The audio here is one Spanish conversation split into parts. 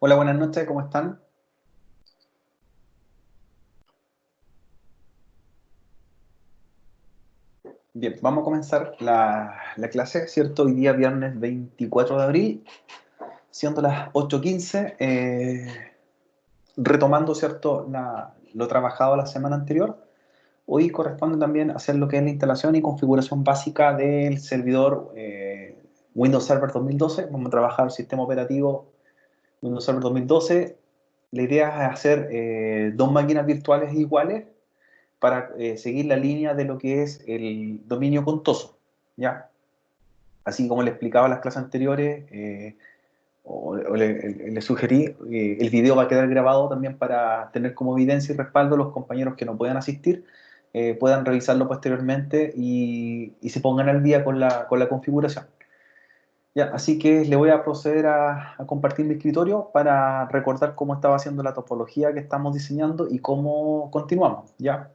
Hola, buenas noches, ¿cómo están? Bien, vamos a comenzar la clase, ¿cierto? Hoy día viernes 24 de abril, siendo las 8:15, retomando, ¿cierto? Lo trabajado la semana anterior. Hoy corresponde también hacer lo que es la instalación y configuración básica del servidor Windows Server 2012. Vamos a trabajar el sistema operativo Windows Server 2012. La idea es hacer dos máquinas virtuales iguales para seguir la línea de lo que es el dominio contoso, ¿ya? Así como le explicaba en las clases anteriores, le sugerí, el video va a quedar grabado también para tener como evidencia y respaldo los compañeros que no puedan asistir, puedan revisarlo posteriormente y se pongan al día con la configuración. Ya, así que le voy a proceder a compartir mi escritorio para recordar cómo estaba haciendo la topología que estamos diseñando y cómo continuamos, ¿ya?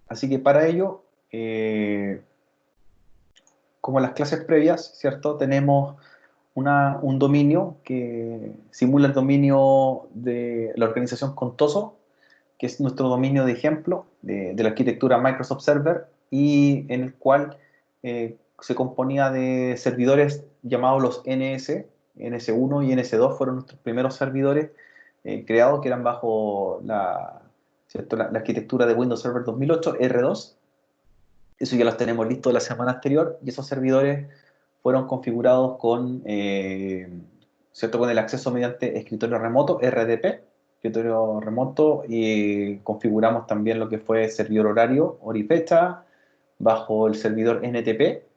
Así que para ello, como en las clases previas, ¿cierto? Tenemos un dominio que simula el dominio de la organización Contoso, que es nuestro dominio de ejemplo de la arquitectura Microsoft Server, y en el cual se componía de servidores llamados los NS, NS1 y NS2 fueron nuestros primeros servidores creados, que eran bajo ¿cierto? La arquitectura de Windows Server 2008, R2. Eso ya los tenemos listos de la semana anterior y esos servidores fueron configurados ¿cierto? Con el acceso mediante escritorio remoto, RDP, escritorio remoto, y configuramos también lo que fue servidor horario, hora y fecha, bajo el servidor NTP.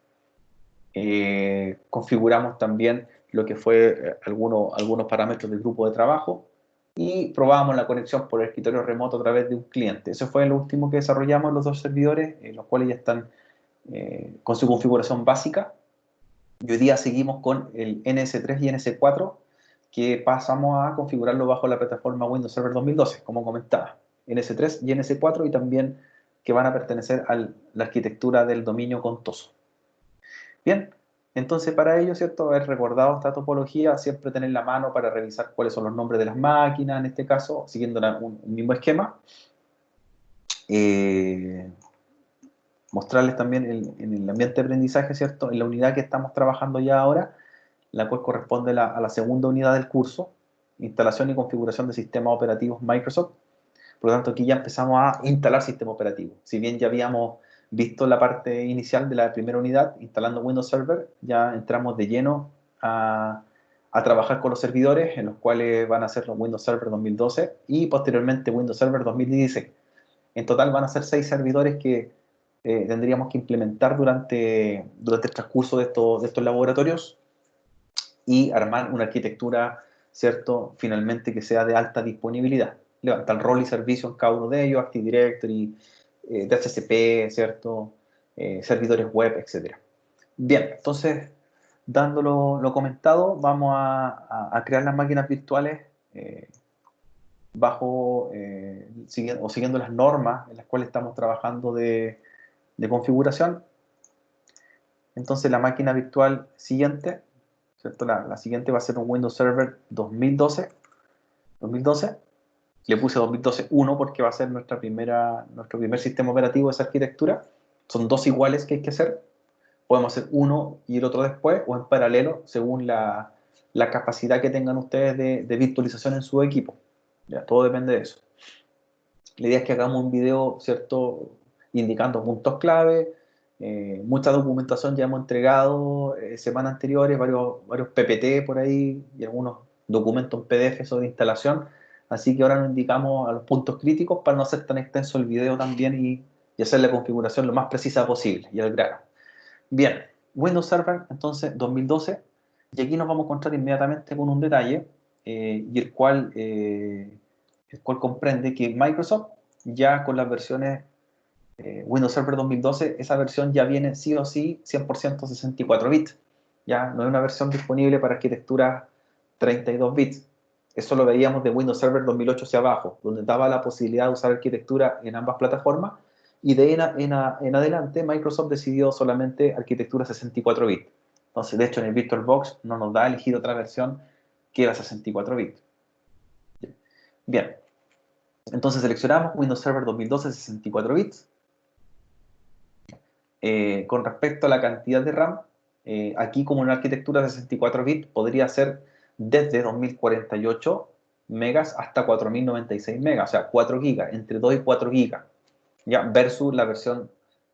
Configuramos también lo que fue algunos parámetros del grupo de trabajo y probamos la conexión por el escritorio remoto a través de un cliente. Eso fue lo último que desarrollamos en los dos servidores, los cuales ya están con su configuración básica. Y hoy día seguimos con el NS3 y NS4, que pasamos a configurarlo bajo la plataforma Windows Server 2012, como comentaba. NS3 y NS4, y también que van a pertenecer a la arquitectura del dominio contoso. Bien, entonces para ello, ¿cierto? Haber recordado esta topología, siempre tener la mano para revisar cuáles son los nombres de las máquinas, en este caso, siguiendo un mismo esquema. Eh, Mostrarles también en el ambiente de aprendizaje, ¿cierto? En la unidad que estamos trabajando ya ahora, la cual corresponde a la segunda unidad del curso, instalación y configuración de sistemas operativos Microsoft. Por lo tanto, aquí ya empezamos a instalar sistema operativo. Si bien ya habíamos visto la parte inicial de la primera unidad, instalando Windows Server, ya entramos de lleno a trabajar con los servidores, en los cuales van a ser los Windows Server 2012 y posteriormente Windows Server 2016. En total van a ser 6 servidores que tendríamos que implementar durante el transcurso de estos laboratorios y armar una arquitectura, ¿cierto? Finalmente que sea de alta disponibilidad. Levantar rol y servicio en cada uno de ellos, Active Directory, DHCP, ¿cierto? Servidores web, etcétera. Bien, entonces, dando lo comentado, vamos a crear las máquinas virtuales siguiendo las normas en las cuales estamos trabajando de configuración. Entonces, la máquina virtual siguiente, ¿cierto? La siguiente va a ser un Windows Server 2012. Le puse 2012.1 porque va a ser nuestro primer sistema operativo de esa arquitectura. Son dos iguales que hay que hacer. Podemos hacer uno y el otro después o en paralelo según la capacidad que tengan ustedes de virtualización en su equipo. Ya, todo depende de eso. La idea es que hagamos un video, ¿cierto? Indicando puntos clave. Mucha documentación ya hemos entregado semanas anteriores, varios PPT por ahí y algunos documentos en PDF sobre instalación. Así que ahora nos indicamos a los puntos críticos para no hacer tan extenso el video también y hacer la configuración lo más precisa posible y al grano. Bien, Windows Server entonces 2012, y aquí nos vamos a encontrar inmediatamente con un detalle y el cual comprende que Microsoft ya con las versiones Windows Server 2012, esa versión ya viene sí o sí 100% 64 bits. Ya no es una versión disponible para arquitectura 32 bits. Eso lo veíamos de Windows Server 2008 hacia abajo, donde daba la posibilidad de usar arquitectura en ambas plataformas, y de en adelante Microsoft decidió solamente arquitectura 64 bits. Entonces, de hecho, en el VirtualBox no nos da a elegir otra versión que la 64 bits. Bien, entonces seleccionamos Windows Server 2012 64 bits. Con respecto a la cantidad de RAM, aquí como una arquitectura de 64 bits podría ser desde 2048 megas hasta 4096 megas, o sea, 4 gigas, entre 2 y 4 gigas, ¿ya? Versus la versión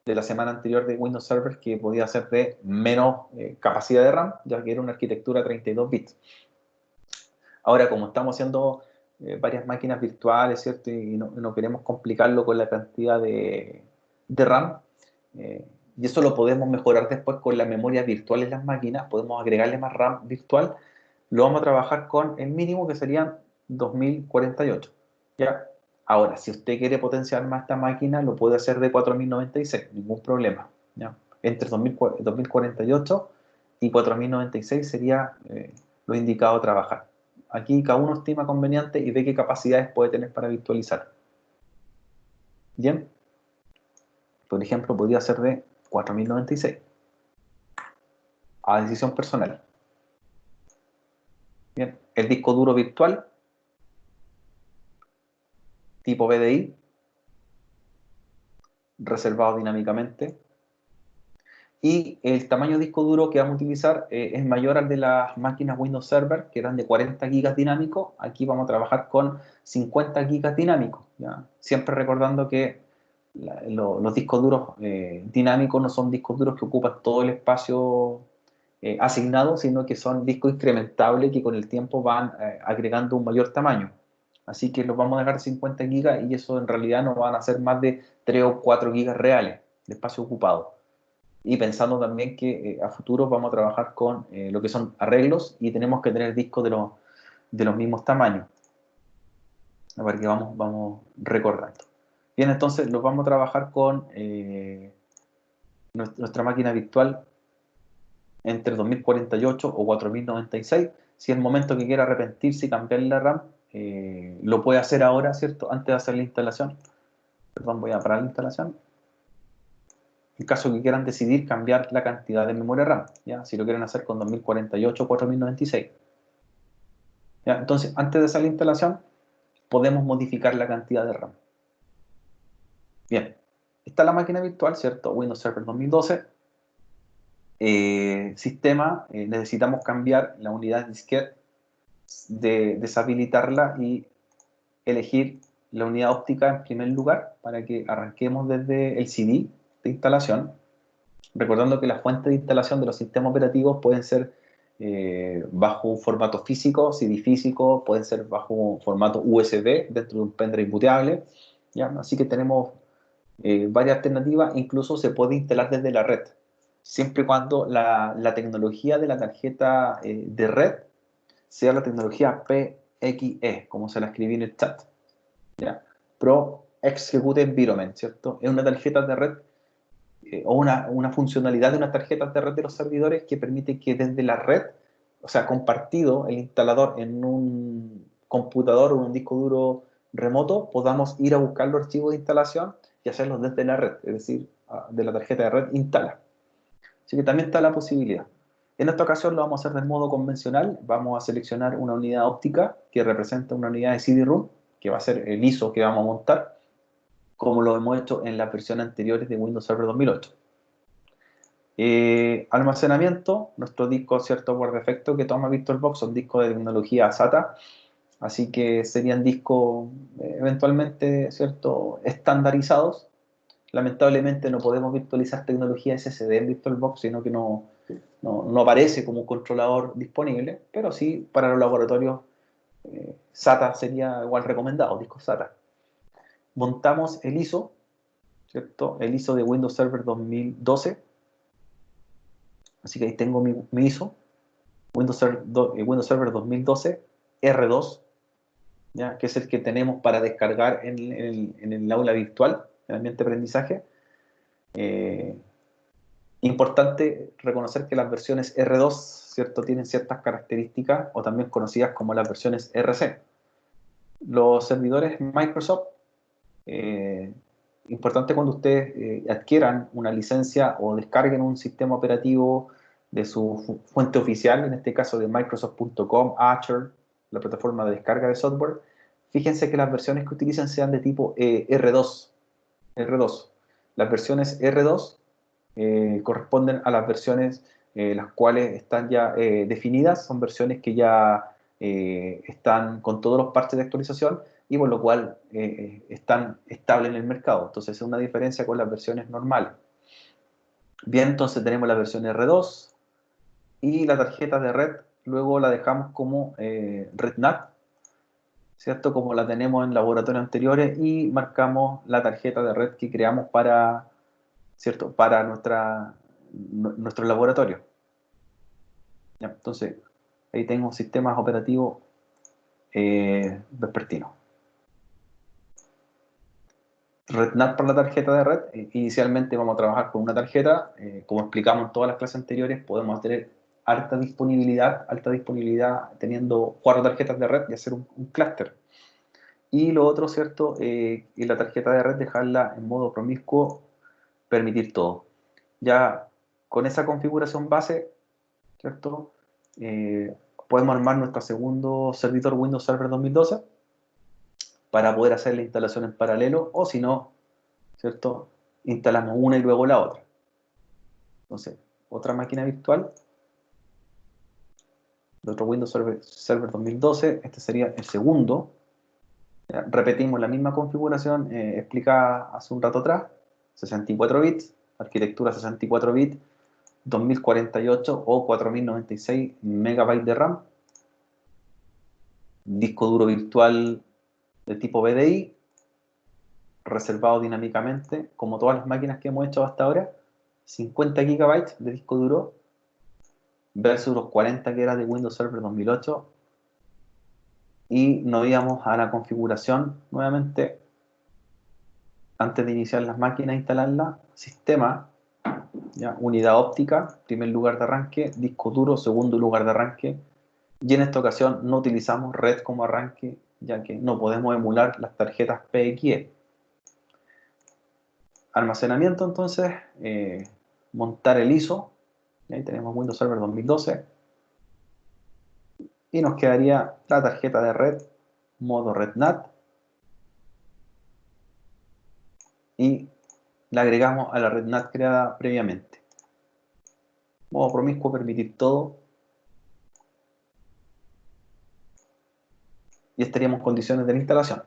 de la semana anterior de Windows Server que podía ser de menos capacidad de RAM, ya que era una arquitectura 32 bits. Ahora, como estamos haciendo varias máquinas virtuales, ¿cierto? Y no queremos complicarlo con la cantidad de RAM, eh, y eso lo podemos mejorar después con la memoria virtual en las máquinas, podemos agregarle más RAM virtual, lo vamos a trabajar con el mínimo que serían 2048, ¿ya? Ahora, si usted quiere potenciar más esta máquina, lo puede hacer de 4096, ningún problema, ¿ya? Entre 2048 y 4096 sería lo indicado a trabajar. Aquí cada uno estima conveniente y ve qué capacidades puede tener para virtualizar. Bien, por ejemplo, podría ser de 4096 a decisión personal. Bien, el disco duro virtual tipo BDI, reservado dinámicamente. Y el tamaño de disco duro que vamos a utilizar es mayor al de las máquinas Windows Server, que eran de 40 gigas dinámicos. Aquí vamos a trabajar con 50 gigas dinámicos, ¿ya? Siempre recordando que los discos duros dinámicos no son discos duros que ocupan todo el espacio asignado, sino que son discos incrementables que con el tiempo van agregando un mayor tamaño. Así que los vamos a dejar 50 gigas y eso en realidad no van a ser más de 3 o 4 gigas reales de espacio ocupado. Y pensando también que a futuro vamos a trabajar con lo que son arreglos y tenemos que tener discos de los mismos tamaños. A ver que vamos recordando. Bien, entonces los vamos a trabajar con nuestra máquina virtual entre 2048 o 4096. Si es el momento que quiera arrepentirse y cambiar la RAM, lo puede hacer ahora, ¿cierto? Antes de hacer la instalación. Perdón, voy a parar la instalación. En caso que quieran decidir cambiar la cantidad de memoria RAM, ¿ya? Si lo quieren hacer con 2048 o 4096. ¿Ya? Entonces, antes de hacer la instalación, podemos modificar la cantidad de RAM. Bien, está la máquina virtual, ¿cierto? Windows Server 2012. Sistema, necesitamos cambiar la unidad disquete, deshabilitarla y elegir la unidad óptica en primer lugar para que arranquemos desde el CD de instalación. Recordando que las fuentes de instalación de los sistemas operativos pueden ser bajo un formato físico, CD físico, pueden ser bajo un formato USB dentro de un pendrive booteable, ¿ya? Así que tenemos varias alternativas, incluso se puede instalar desde la red, siempre y cuando la tecnología de la tarjeta de red sea la tecnología PXE, como se la escribí en el chat, ¿ya? Pro Execute Environment, ¿cierto? Es una tarjeta de red o una funcionalidad de unas tarjetas de red de los servidores que permite que desde la red, o sea, compartido el instalador en un computador o un disco duro remoto, podamos ir a buscar los archivos de instalación y hacerlos desde la red, es decir, de la tarjeta de red instala. Así que también está la posibilidad. En esta ocasión lo vamos a hacer del modo convencional. Vamos a seleccionar una unidad óptica que representa una unidad de CD-ROM, que va a ser el ISO que vamos a montar, como lo hemos hecho en las versiones anteriores de Windows Server 2008. Almacenamiento, nuestro disco, ¿cierto? Por defecto que toma VirtualBox son discos de tecnología SATA, así que serían discos eventualmente, ¿cierto? Estandarizados. Lamentablemente no podemos virtualizar tecnología SSD en VirtualBox, sino que no aparece como un controlador disponible, pero sí para los laboratorios SATA sería igual recomendado, discos SATA. Montamos el ISO, ¿cierto? El ISO de Windows Server 2012. Así que ahí tengo mi ISO, Windows Server 2012 R2, ¿ya? Que es el que tenemos para descargar en el aula virtual, en el ambiente de aprendizaje. Importante reconocer que las versiones R2, ¿cierto? Tienen ciertas características, o también conocidas como las versiones RC. Los servidores Microsoft, importante cuando ustedes adquieran una licencia o descarguen un sistema operativo de su fuente oficial, en este caso de Microsoft.com, Azure, la plataforma de descarga de software, fíjense que las versiones que utilicen sean de tipo R2. R2. Las versiones R2 corresponden a las versiones las cuales están ya definidas, son versiones que ya están con todos los parches de actualización y por lo cual están estables en el mercado. Entonces es una diferencia con las versiones normales. Bien, entonces tenemos la versión R2 y la tarjeta de red, luego la dejamos como RedNAT, ¿cierto? Como la tenemos en laboratorios anteriores y marcamos la tarjeta de red que creamos para, ¿cierto? Para nuestro laboratorio. ¿Ya? Entonces, ahí tengo sistemas operativos vespertinos. RedNAT para la tarjeta de red. Inicialmente vamos a trabajar con una tarjeta. Como explicamos en todas las clases anteriores, podemos tener alta disponibilidad teniendo 4 tarjetas de red y hacer un clúster. Y lo otro, ¿cierto? Y la tarjeta de red dejarla en modo promiscuo, permitir todo. Ya con esa configuración base, ¿cierto? Podemos armar nuestro segundo servidor Windows Server 2012 para poder hacer la instalación en paralelo, o si no, ¿cierto? Instalamos una y luego la otra. Entonces, otra máquina virtual de otro Windows Server 2012, este sería el segundo. ¿Ya? Repetimos la misma configuración explicada hace un rato atrás, 64 bits, arquitectura 64 bits, 2048 o 4096 MB de RAM, disco duro virtual de tipo BDI, reservado dinámicamente, como todas las máquinas que hemos hecho hasta ahora, 50 GB de disco duro versus los 40 que era de Windows Server 2008, y nos íbamos a la configuración nuevamente antes de iniciar las máquinas, instalarlas, sistema, ¿ya? Unidad óptica, primer lugar de arranque, disco duro, segundo lugar de arranque, y en esta ocasión no utilizamos red como arranque, ya que no podemos emular las tarjetas PXE. Almacenamiento, entonces, montar el ISO, y ahí tenemos Windows Server 2012, y nos quedaría la tarjeta de red, modo RedNAT, y la agregamos a la RedNAT creada previamente. Modo promiscuo, permitir todo, y estaríamos en condiciones de la instalación.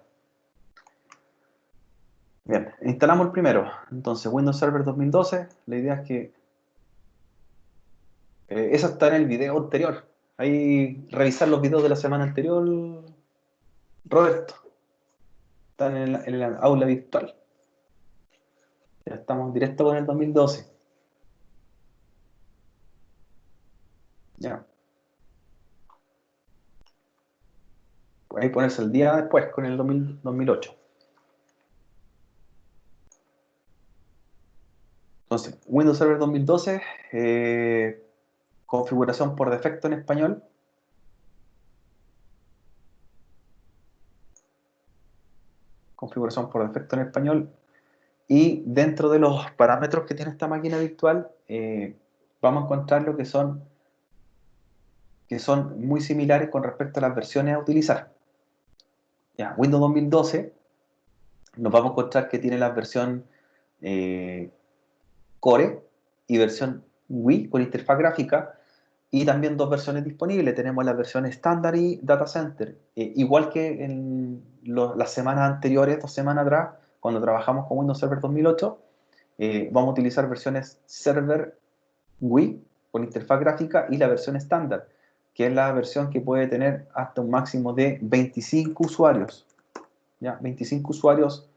Bien, instalamos el primero. Entonces, Windows Server 2012, la idea es que eso está en el video anterior. Ahí revisar los videos de la semana anterior, Roberto. Están en la aula virtual. Ya estamos directo con el 2012. Ya. Ahí ponerse el día después con el 2008. Entonces, Windows Server 2012, configuración por defecto en español. Configuración por defecto en español. Y dentro de los parámetros que tiene esta máquina virtual, vamos a encontrar lo que son muy similares con respecto a las versiones a utilizar. Ya, Windows 2012, nos vamos a encontrar que tiene la versión Core y versión Wii con interfaz gráfica, y también dos versiones disponibles. Tenemos la versión estándar y Data Center. Igual que en las semanas anteriores, 2 semanas atrás, cuando trabajamos con Windows Server 2008, vamos a utilizar versiones Server Wii con interfaz gráfica y la versión estándar, que es la versión que puede tener hasta un máximo de 25 usuarios. ¿Ya? 25 usuarios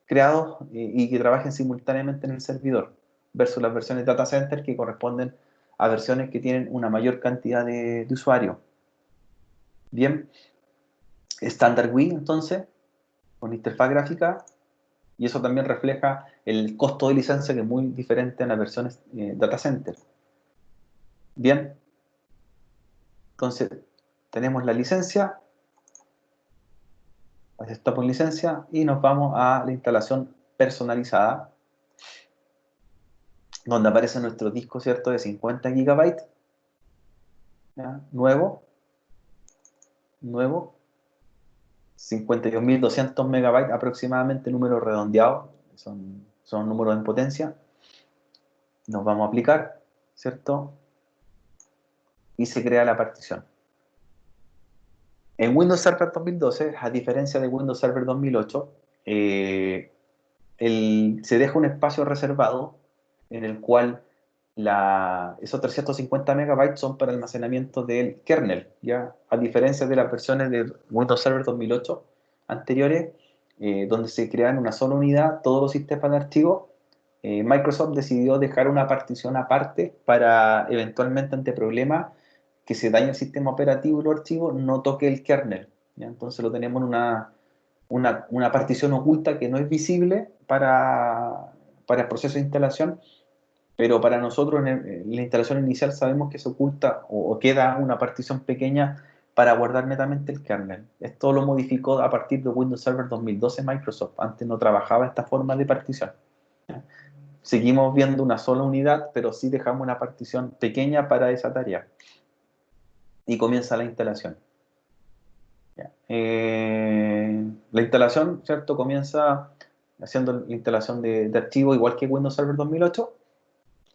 creados y que trabajen simultáneamente en el servidor, versus las versiones Data Center que corresponden a versiones que tienen una mayor cantidad de usuarios. Bien, estándar Wii entonces, con interfaz gráfica, y eso también refleja el costo de licencia, que es muy diferente en las versiones Data Center. Bien, entonces tenemos la licencia, aceptamos licencia y nos vamos a la instalación personalizada, donde aparece nuestro disco, ¿cierto?, de 50 GB, ¿ya? Nuevo, 52.200 megabytes aproximadamente, números redondeados, son números en potencia. Nos vamos a aplicar, ¿cierto? Y se crea la partición. En Windows Server 2012, a diferencia de Windows Server 2008, se deja un espacio reservado en el cual esos 350 megabytes son para almacenamiento del kernel, ¿ya? A diferencia de las versiones de Windows Server 2008 anteriores, donde se crean una sola unidad todos los sistemas de archivos, Microsoft decidió dejar una partición aparte para eventualmente, ante problemas que se dañe el sistema operativo y los archivos, no toque el kernel, ¿ya? Entonces lo tenemos en una partición oculta que no es visible para el proceso de instalación, pero para nosotros en la instalación inicial sabemos que se oculta o queda una partición pequeña para guardar netamente el kernel. Esto lo modificó a partir de Windows Server 2012 Microsoft. Antes no trabajaba esta forma de partición. Seguimos viendo una sola unidad, pero sí dejamos una partición pequeña para esa tarea. Y comienza la instalación. La instalación, ¿cierto? Comienza haciendo la instalación de archivos igual que Windows Server 2008.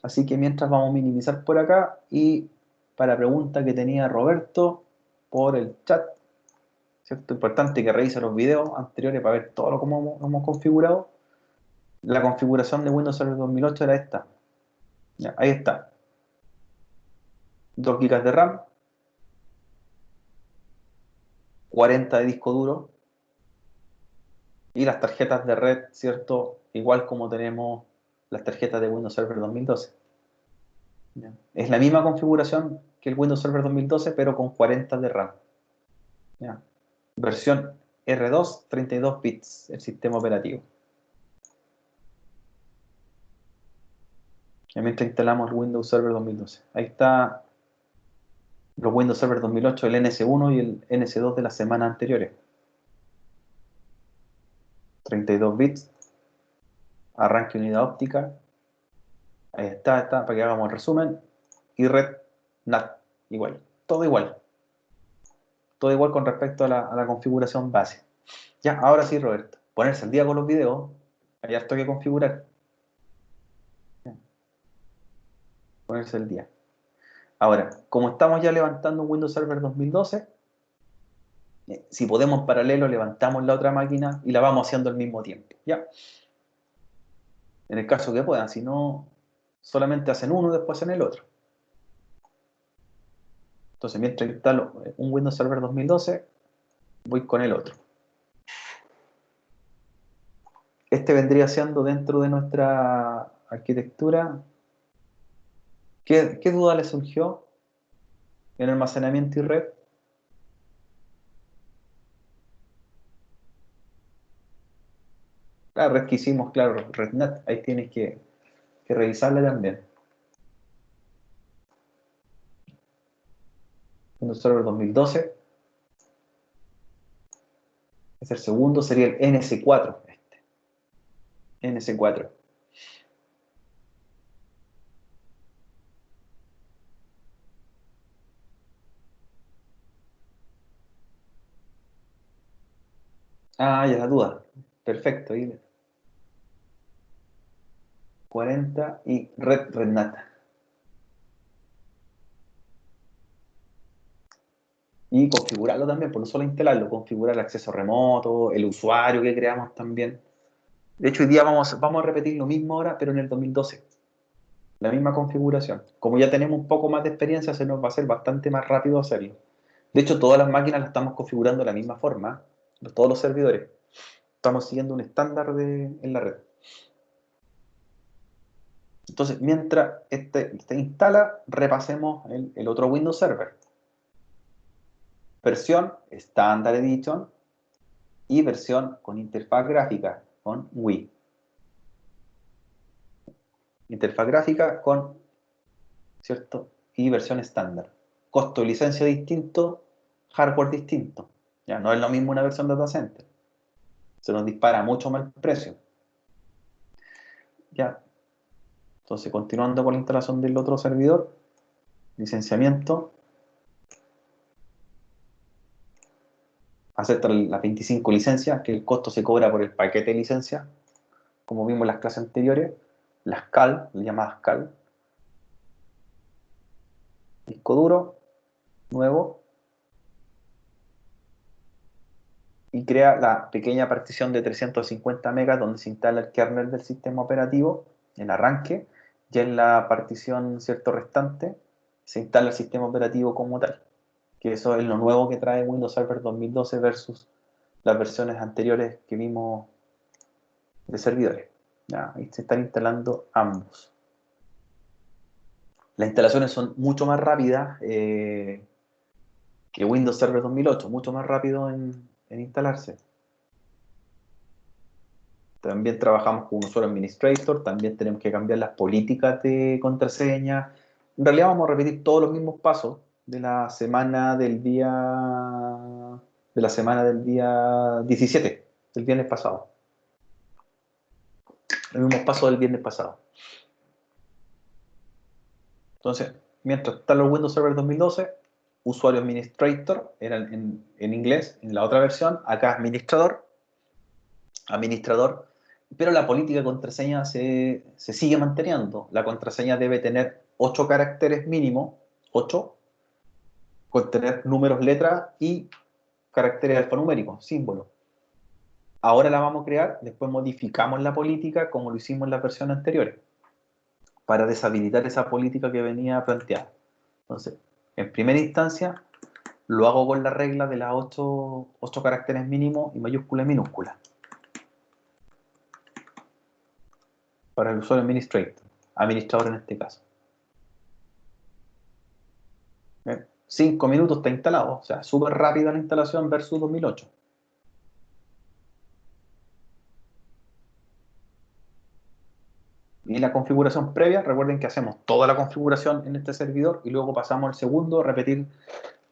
Así que mientras vamos a minimizar por acá, y para pregunta que tenía Roberto por el chat, ¿cierto? Importante que revise los videos anteriores para ver todo lo que hemos configurado. La configuración de Windows Server 2008 era esta. Ya, ahí está. 2 GB de RAM, 40 de disco duro y las tarjetas de red, ¿cierto? Igual como tenemos las tarjetas de Windows Server 2012. ¿Ya? Es la misma configuración que el Windows Server 2012, pero con 40 de RAM. ¿Ya? Versión R2, 32 bits, el sistema operativo. Y mientras instalamos el Windows Server 2012. Ahí está los Windows Server 2008, el NS1 y el NS2 de las semanas anteriores. 32 bits, arranque unidad óptica. Ahí está, para que hagamos el resumen. Y red NAT, igual. Todo igual. Todo igual con respecto a la configuración base. Ya, ahora sí, Roberto. Ponerse al día con los videos. Hay harto que configurar. Ponerse al día. Ahora, como estamos ya levantando un Windows Server 2012, si podemos en paralelo, levantamos la otra máquina y la vamos haciendo al mismo tiempo. ¿Ya? En el caso que puedan, si no, solamente hacen uno y después hacen el otro. Entonces, mientras instalo un Windows Server 2012, voy con el otro. Este vendría siendo dentro de nuestra arquitectura. ¿Qué duda le surgió en almacenamiento y red? La red que hicimos, claro, RedNet, ahí tienes que revisarla también. Windows Server 2012. Es el segundo, sería el NS4. NS4. Ah, ya la duda. Perfecto. Ahí 40 y RedNet. Y configurarlo también, por no solo instalarlo, configurar el acceso remoto, el usuario que creamos también. De hecho, hoy día vamos a repetir lo mismo ahora, pero en el 2012. La misma configuración. Como ya tenemos un poco más de experiencia, se nos va a hacer bastante más rápido hacerlo. De hecho, todas las máquinas las estamos configurando de la misma forma, todos los servidores. Estamos siguiendo un estándar en la red. Entonces, mientras este instala, repasemos el otro Windows Server. Versión Standard Edition y versión con interfaz gráfica, con Wii. Interfaz gráfica con, ¿cierto? Y versión estándar. Costo de licencia distinto, hardware distinto. Ya no es lo mismo una versión data center. Se nos dispara mucho más el precio. Ya. Entonces, continuando con la instalación del otro servidor, licenciamiento. acepta las 25 licencias, que el costo se cobra por el paquete de licencias, como vimos en las clases anteriores. Las CAL, las llamadas CAL. Disco duro, nuevo. Y crea la pequeña partición de 350 megas donde se instala el kernel del sistema operativo en arranque, y en la partición, cierto, restante se instala el sistema operativo como tal, que eso es lo nuevo que trae Windows Server 2012 versus las versiones anteriores que vimos de servidores. Ya, ahí se están instalando ambos. Las instalaciones son mucho más rápidas que Windows Server 2008, mucho más rápido en instalarse. También trabajamos con un usuario administrator, también tenemos que cambiar las políticas de contraseña. En realidad vamos a repetir todos los mismos pasos de la semana del día 17, del viernes pasado. Los mismos pasos del viernes pasado. Entonces, mientras está los Windows Server 2012, usuario administrator, era en inglés, en la otra versión, acá administrador, pero la política de contraseña se sigue manteniendo. La contraseña debe tener 8 caracteres mínimo, 8, contener números, letras y caracteres alfanuméricos, símbolos. Ahora la vamos a crear, después modificamos la política como lo hicimos en las versiones anteriores, para deshabilitar esa política que venía planteada. Entonces, en primera instancia, lo hago con la regla de las 8 caracteres mínimos y mayúsculas y minúsculas. Para el usuario administrador en este caso. 5 minutos está instalado, o sea, súper rápida la instalación versus 2008. Y la configuración previa, recuerden que hacemos toda la configuración en este servidor y luego pasamos al segundo a repetir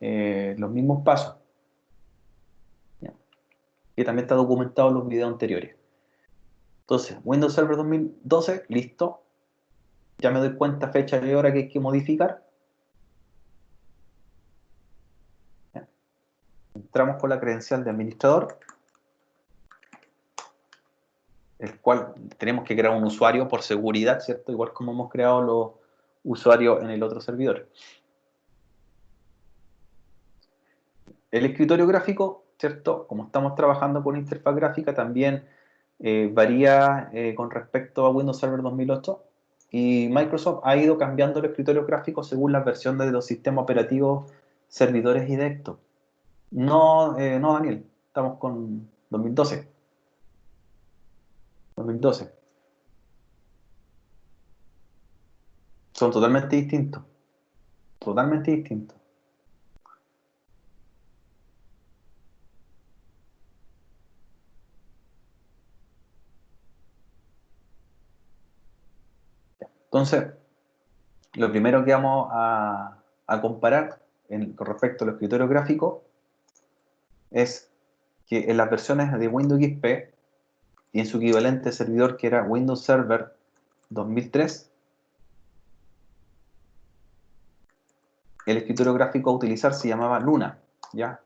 los mismos pasos. ¿Ya? Que también está documentado en los videos anteriores. Entonces, Windows Server 2012, listo. Ya me doy cuenta fecha y hora que hay que modificar. ¿Ya? Entramos con la credencial de administrador, el cual tenemos que crear un usuario por seguridad, ¿cierto? Igual como hemos creado los usuarios en el otro servidor. El escritorio gráfico, ¿cierto? Como estamos trabajando con interfaz gráfica, también varía con respecto a Windows Server 2008, y Microsoft ha ido cambiando el escritorio gráfico según la versión de los sistemas operativos, servidores y desktop. No, no, Daniel, estamos con 2012. 2012. Son totalmente distintos. Totalmente distintos. Entonces, lo primero que vamos a comparar con respecto al escritorio gráfico es que en las versiones de Windows XP y en su equivalente servidor, que era Windows Server 2003, el escritorio gráfico a utilizar se llamaba Luna, ¿ya?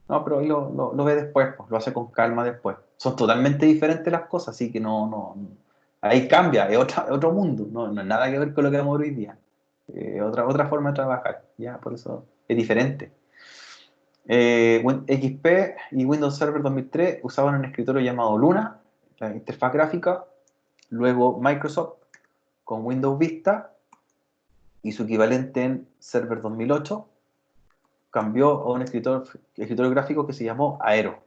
No, pero ahí lo ve después, pues, lo hace con calma después. Son totalmente diferentes las cosas, así que ahí cambia, es otro mundo, no es nada que ver con lo que vemos hoy día. Otra forma de trabajar, ¿ya? Por eso es diferente. XP y Windows Server 2003 usaban un escritorio llamado Luna, la interfaz gráfica. Luego Microsoft con Windows Vista y su equivalente en Server 2008 cambió a un escritorio gráfico que se llamó Aero,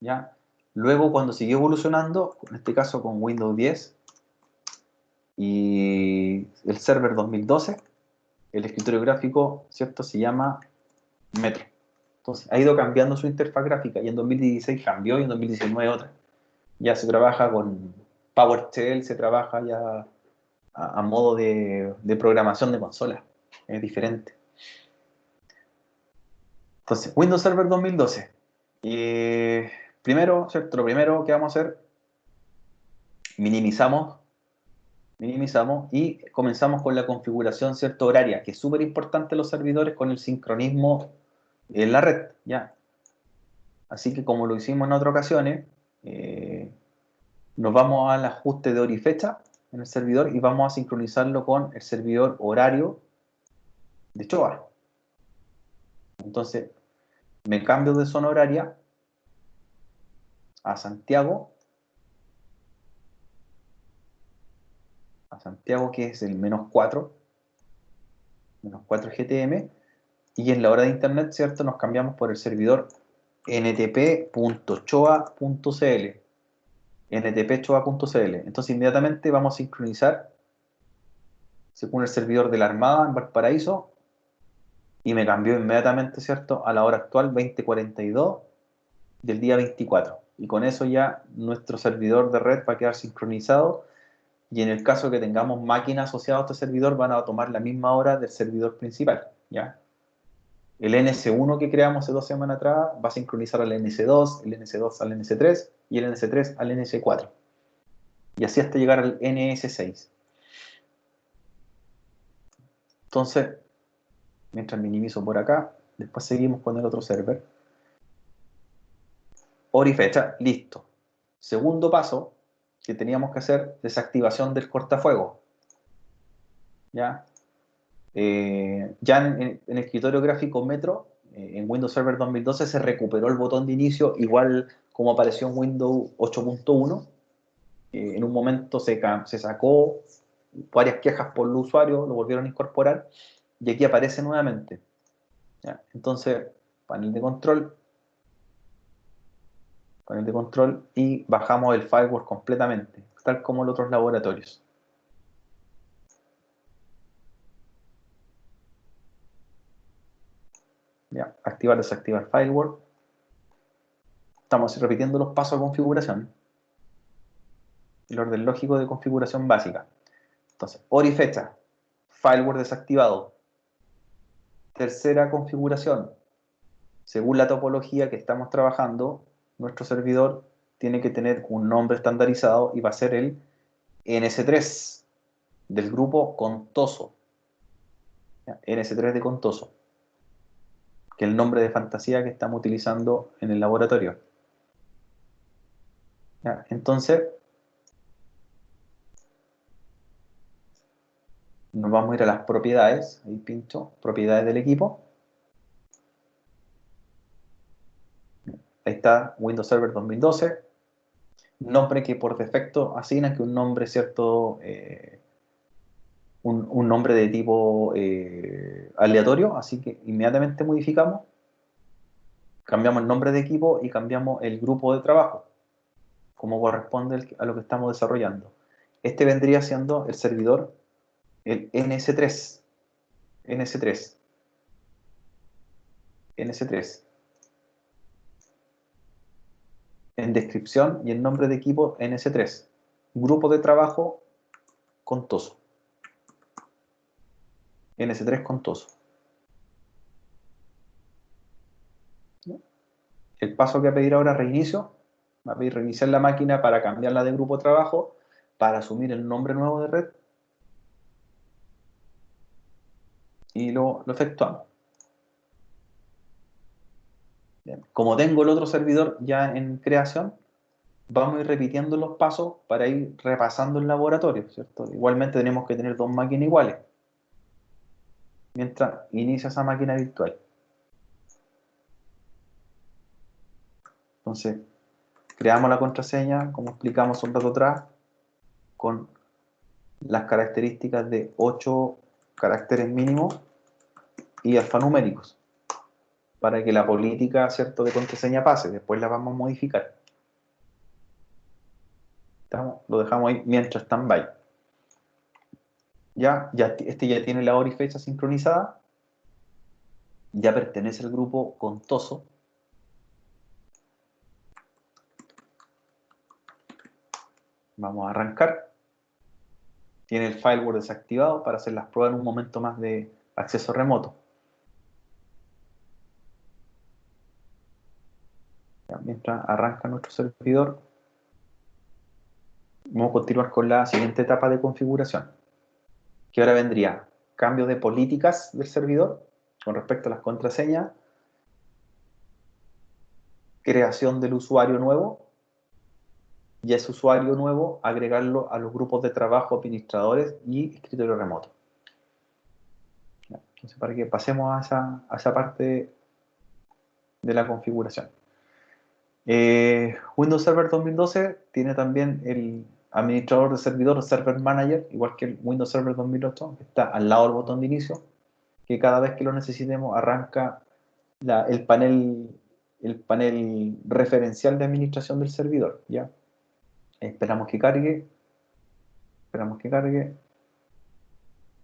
¿ya? Luego, cuando siguió evolucionando, en este caso con Windows 10 y el Server 2012, el escritorio gráfico, ¿cierto?, se llama Metro. Entonces, ha ido cambiando su interfaz gráfica, y en 2016 cambió y en 2019 otra. Ya se trabaja con PowerShell, se trabaja ya a modo de programación de consola. Es diferente. Entonces, Windows Server 2012. Primero, ¿cierto? Lo primero que vamos a hacer, minimizamos y comenzamos con la configuración, ¿cierto?, horaria, que es súper importante en los servidores con el sincronismo en la red, ¿ya? Así que como lo hicimos en otras ocasiones, nos vamos al ajuste de hora y fecha en el servidor y vamos a sincronizarlo con el servidor horario de Choa. Entonces, me cambio de zona horaria a Santiago, que es el -4 GTM, y en la hora de internet, ¿cierto? Nos cambiamos por el servidor ntp.choa.cl, ntpchoa.cl. Entonces inmediatamente vamos a sincronizar según el servidor de la Armada en Valparaíso, y me cambió inmediatamente, ¿cierto?, a la hora actual, 20:42 del día 24. Y con eso ya nuestro servidor de red va a quedar sincronizado, y en el caso que tengamos máquinas asociadas a este servidor, van a tomar la misma hora del servidor principal, ¿ya? El NS1 que creamos hace 2 semanas atrás va a sincronizar al NS2, el NS2 al NS3 y el NS3 al NS4. Y así hasta llegar al NS6. Entonces, mientras minimizo por acá, después seguimos con el otro server. Hora y fecha, listo. Segundo paso que teníamos que hacer, desactivación del cortafuego. ¿Ya? Ya en el escritorio gráfico Metro, en Windows Server 2012, se recuperó el botón de inicio, igual como apareció en Windows 8.1. En un momento se sacó, varias quejas por los usuarios, lo volvieron a incorporar, y aquí aparece nuevamente. ¿Ya? Entonces, panel de control, y bajamos el firewall completamente, tal como en los otros laboratorios. ¿Ya? Activar, desactivar firewall. Estamos repitiendo los pasos de configuración, el orden lógico de configuración básica. Entonces, hora y fecha, firewall desactivado. Tercera configuración, según la topología que estamos trabajando, nuestro servidor tiene que tener un nombre estandarizado y va a ser el NS3 del grupo Contoso. ¿Ya? NS3 de Contoso, que es el nombre de fantasía que estamos utilizando en el laboratorio. ¿Ya? Entonces, nos vamos a ir a las propiedades, ahí pincho, propiedades del equipo. Ahí está Windows Server 2012, nombre que por defecto asigna, que un nombre, ¿cierto? Un nombre de tipo aleatorio, así que inmediatamente modificamos, cambiamos el nombre de equipo y cambiamos el grupo de trabajo, como corresponde a lo que estamos desarrollando. Este vendría siendo el servidor, el NS3, NS3, NS3. En descripción y en nombre de equipo NS3. Grupo de trabajo Contoso. NS3 Contoso. El paso que va a pedir ahora, reinicio. Va a pedir reiniciar la máquina para cambiarla de grupo de trabajo, para asumir el nombre nuevo de red, y lo efectuamos. Bien. Como tengo el otro servidor ya en creación, vamos a ir repitiendo los pasos para ir repasando el laboratorio, ¿cierto? Igualmente tenemos que tener dos máquinas iguales mientras inicia esa máquina virtual. Entonces, creamos la contraseña, como explicamos un rato atrás, con las características de 8 caracteres mínimos y alfanuméricos, para que la política, ¿cierto?, de contraseña pase. Después la vamos a modificar. Lo dejamos ahí mientras stand-by. Ya este ya tiene la hora y fecha sincronizada, ya pertenece al grupo Contoso. Vamos a arrancar. Tiene el firewall desactivado para hacer las pruebas en un momento más de acceso remoto. Ya, mientras arranca nuestro servidor, vamos a continuar con la siguiente etapa de configuración, que ahora vendría cambio de políticas del servidor con respecto a las contraseñas, creación del usuario nuevo, y ese usuario nuevo agregarlo a los grupos de trabajo, administradores y escritorio remoto. Entonces, para que pasemos a esa parte de la configuración. Windows Server 2012 tiene también el administrador de servidor, Server Manager, igual que el Windows Server 2008, que está al lado del botón de inicio, que cada vez que lo necesitemos arranca el panel referencial de administración del servidor. ¿Ya? Esperamos que cargue,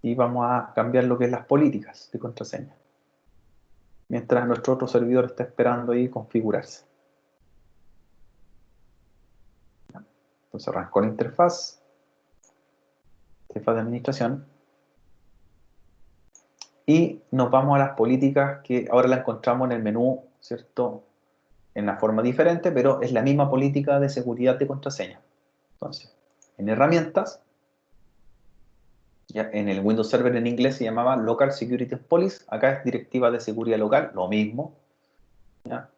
y vamos a cambiar lo que es las políticas de contraseña, mientras nuestro otro servidor está esperando ahí configurarse. Entonces arrancó la interfaz de administración, y nos vamos a las políticas que ahora la encontramos en el menú, ¿cierto? En una forma diferente, pero es la misma política de seguridad de contraseña. Entonces, en herramientas, ya en el Windows Server en inglés se llamaba Local Security Policy, acá es directiva de seguridad local, lo mismo, ¿ya?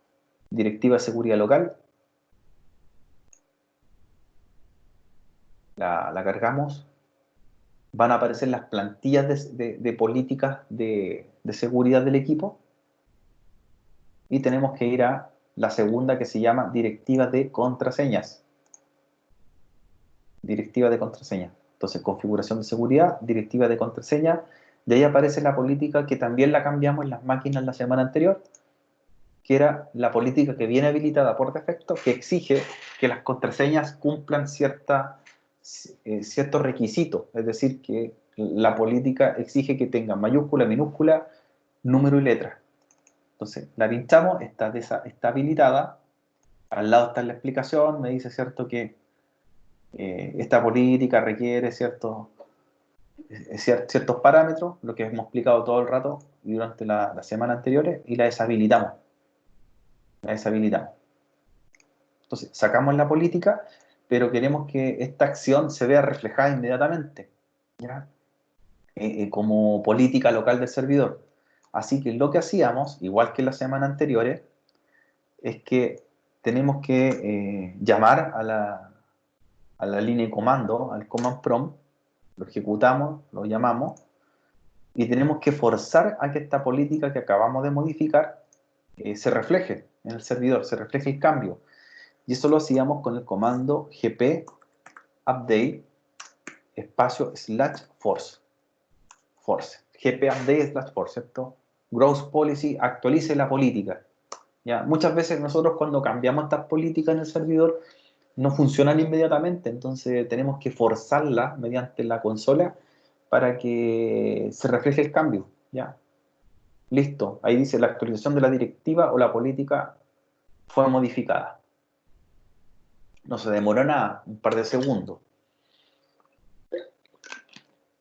Directiva de seguridad local, la cargamos, van a aparecer las plantillas de políticas de seguridad del equipo, y tenemos que ir a la segunda, que se llama directiva de contraseñas. Directiva de contraseña. Entonces, configuración de seguridad, directiva de contraseña, de ahí aparece la política que también la cambiamos en las máquinas la semana anterior, que era la política que viene habilitada por defecto, que exige que las contraseñas cumplan ciertos requisitos, es decir, que la política exige que tengan mayúscula, minúscula, número y letra. Entonces, la pinchamos, está habilitada, al lado está la explicación, me dice, ¿cierto?, que esta política requiere ciertos parámetros, lo que hemos explicado todo el rato y durante las semanas anteriores, y la deshabilitamos. Entonces, sacamos la política, pero queremos que esta acción se vea reflejada inmediatamente, ¿ya? Como política local del servidor. Así que lo que hacíamos, igual que en las semanas anteriores, es que tenemos que llamar a la línea de comando, al command prompt, lo ejecutamos, lo llamamos, y tenemos que forzar a que esta política que acabamos de modificar se refleje en el servidor, se refleje el cambio. Y eso lo hacíamos con el comando gp update espacio /force. gp update /force, ¿cierto? Gross policy, actualice la política. ¿Ya? Muchas veces nosotros, cuando cambiamos estas políticas en el servidor, no funcionan inmediatamente, entonces tenemos que forzarla mediante la consola para que se refleje el cambio. ¿Ya? Listo, ahí dice la actualización de la directiva o la política fue modificada. No se demoró nada, un par de segundos.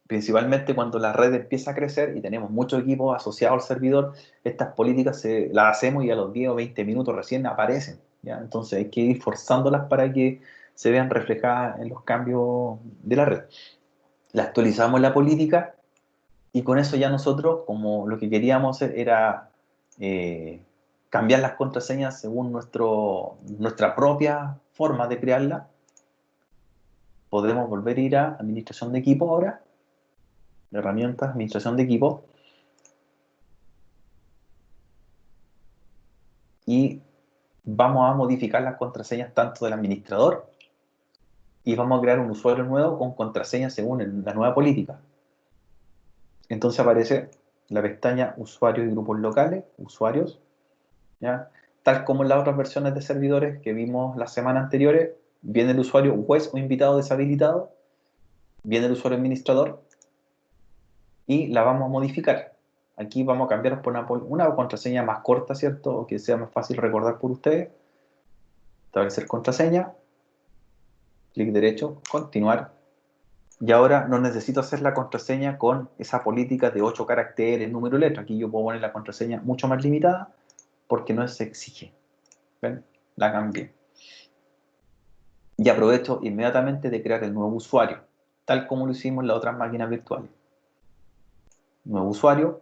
Principalmente cuando la red empieza a crecer y tenemos muchos equipos asociados al servidor, estas políticas las hacemos y a los 10 o 20 minutos recién aparecen, ¿ya? Entonces hay que ir forzándolas para que se vean reflejadas en los cambios de la red. La actualizamos la política, y con eso ya nosotros, como lo que queríamos hacer era cambiar las contraseñas según nuestra propia forma de crearla, podemos volver a ir a administración de equipo ahora, herramientas, administración de equipo, y vamos a modificar las contraseñas tanto del administrador, y vamos a crear un usuario nuevo con contraseña según la nueva política. Entonces aparece la pestaña usuarios y grupos locales, usuarios, ¿ya? Tal como en las otras versiones de servidores que vimos las semanas anteriores, viene el usuario juez o invitado deshabilitado, viene el usuario administrador, y la vamos a modificar. Aquí vamos a cambiar por una contraseña más corta, ¿cierto? O que sea más fácil recordar por ustedes. Establecer contraseña, clic derecho, continuar. Y ahora no necesito hacer la contraseña con esa política de 8 caracteres, número y letra. Aquí yo puedo poner la contraseña mucho más limitada porque no se exige. ¿Ven? La cambié. Y aprovecho inmediatamente de crear el nuevo usuario, tal como lo hicimos en las otras máquinas virtuales. Nuevo usuario,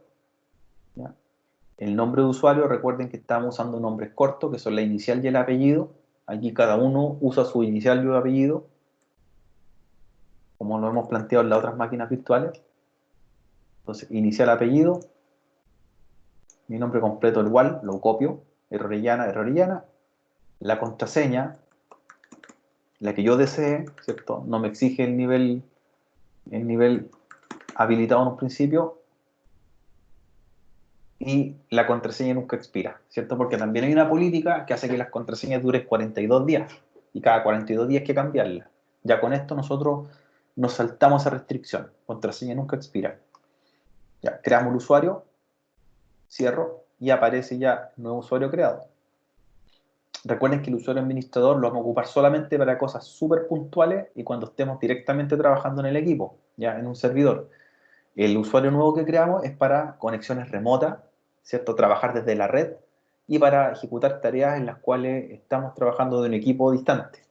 ¿ya? El nombre de usuario, recuerden que estamos usando nombres cortos, que son la inicial y el apellido. Aquí cada uno usa su inicial y su apellido, como lo hemos planteado en las otras máquinas virtuales. Entonces, inicial, apellido, mi nombre completo igual, lo copio, Errorellana, Errorellana. La contraseña, la que yo desee, ¿cierto? No me exige el nivel habilitado en un principio, y la contraseña nunca expira, ¿cierto? Porque también hay una política que hace que las contraseñas duren 42 días y cada 42 días hay que cambiarlas. Ya con esto nosotros nos saltamos esa restricción, contraseña nunca expira. Ya, creamos el usuario, cierro y aparece ya nuevo usuario creado. Recuerden que el usuario administrador lo vamos a ocupar solamente para cosas súper puntuales y cuando estemos directamente trabajando en el equipo, ya en un servidor. El usuario nuevo que creamos es para conexiones remotas, ¿cierto? Trabajar desde la red y para ejecutar tareas en las cuales estamos trabajando de un equipo distante.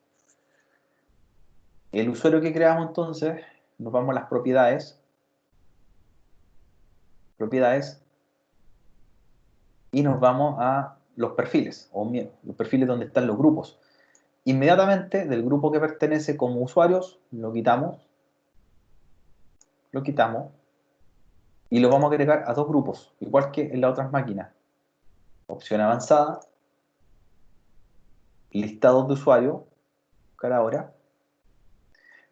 El usuario que creamos entonces, nos vamos a las propiedades, y nos vamos a los perfiles, o los perfiles donde están los grupos. Inmediatamente del grupo que pertenece como usuarios, lo quitamos y lo vamos a agregar a dos grupos, igual que en las otras máquinas. Opción avanzada, listados de usuarios, buscar ahora,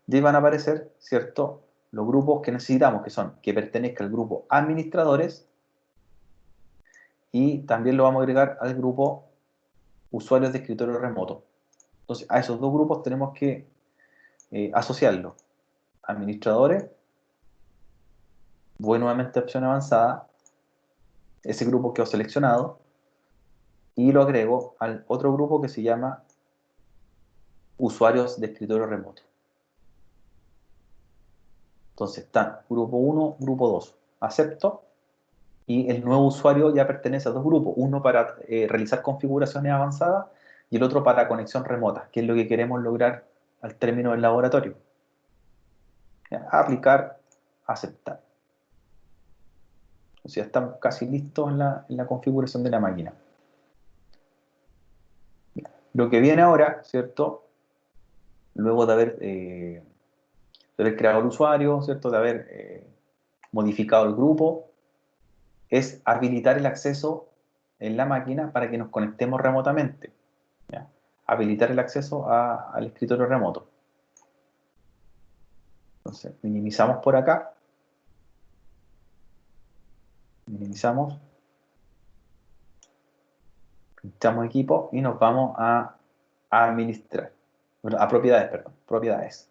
y van a aparecer, ¿cierto?, los grupos que necesitamos, que son que pertenezca al grupo administradores, y también lo vamos a agregar al grupo usuarios de escritorio remoto. Entonces, a esos dos grupos tenemos que asociarlos. Administradores, voy nuevamente a opción avanzada, ese grupo quedó seleccionado, y lo agrego al otro grupo que se llama usuarios de escritorio remoto. Entonces están grupo 1, grupo 2. Acepto. Y el nuevo usuario ya pertenece a dos grupos. Uno para realizar configuraciones avanzadas y el otro para conexión remota, que es lo que queremos lograr al término del laboratorio. ¿Ya? Aplicar, aceptar. O sea, estamos casi listos en la configuración de la máquina. Lo que viene ahora, ¿cierto? Luego de haber creado el usuario, ¿cierto? De haber modificado el grupo, es habilitar el acceso en la máquina para que nos conectemos remotamente. ¿Ya? Habilitar el acceso al escritorio remoto. Entonces, minimizamos por acá, minimizamos, pinchamos equipo y nos vamos a administrar, bueno, a propiedades, perdón, propiedades.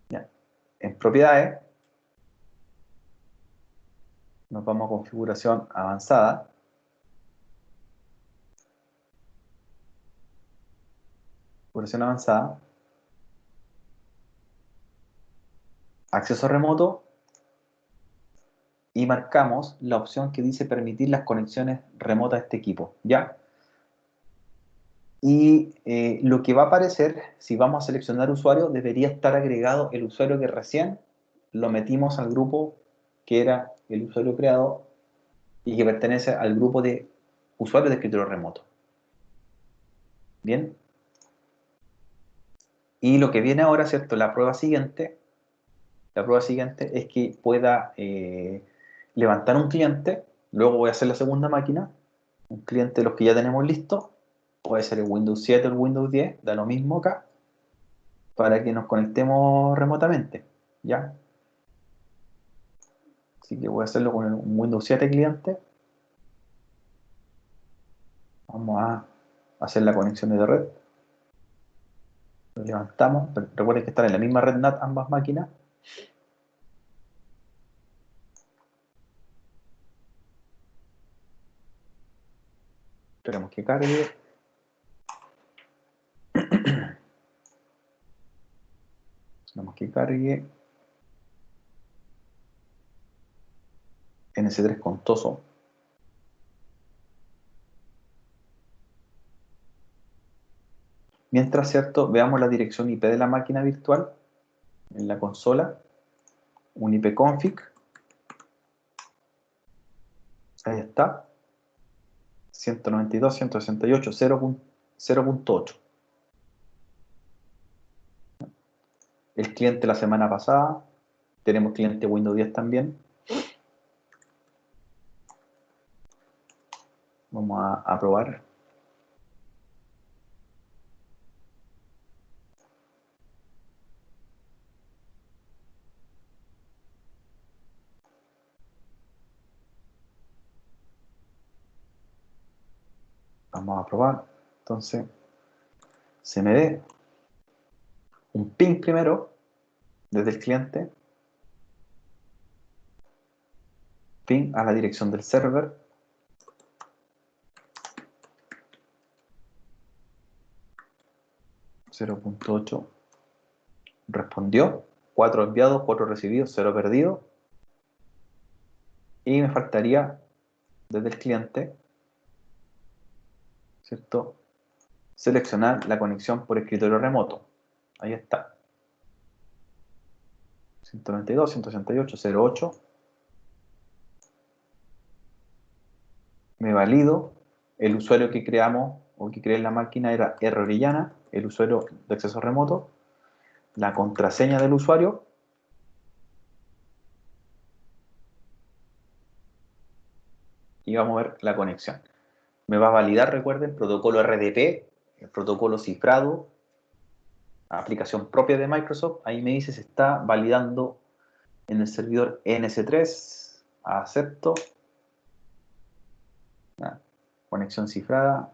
¿Ya? En propiedades nos vamos a configuración avanzada, acceso remoto, y marcamos la opción que dice permitir las conexiones remotas de este equipo, ¿ya? Y lo que va a aparecer, si vamos a seleccionar usuario, debería estar agregado el usuario que recién lo metimos al grupo que era el usuario creado y que pertenece al grupo de usuarios de escritorio remoto. Bien. Y lo que viene ahora, ¿cierto? La prueba siguiente es que pueda levantar un cliente, luego voy a hacer la segunda máquina, un cliente de los que ya tenemos listo, puede ser el Windows 7 o el Windows 10, da lo mismo acá, para que nos conectemos remotamente, ¿ya? Así que voy a hacerlo con un Windows 7 cliente. Vamos a hacer la conexión de red. Lo levantamos. Recuerden que están en la misma red NAT ambas máquinas. Esperemos que cargue. Esperemos que cargue. NS3 contoso. Mientras, ¿cierto? Veamos la dirección IP de la máquina virtual en la consola. un ipconfig. Ahí está. 192.168.0.8. El cliente la semana pasada. Tenemos cliente Windows 10 también. Vamos a probar. Vamos a probar. Entonces, cmd. Un ping primero, desde el cliente. Ping a la dirección del server. 0.8. Respondió. 4 enviados, 4 recibidos, 0 perdido. Y me faltaría desde el cliente, ¿cierto? Seleccionar la conexión por escritorio remoto. Ahí está. 192.168.0.8. Me valido. El usuario que creamos o que creé en la máquina era R. Orellana, el usuario de acceso remoto. La contraseña del usuario. Y vamos a ver la conexión. Me va a validar, recuerden, protocolo RDP, el protocolo cifrado, aplicación propia de Microsoft. Ahí me dice se está validando en el servidor NS3. Acepto. Conexión cifrada.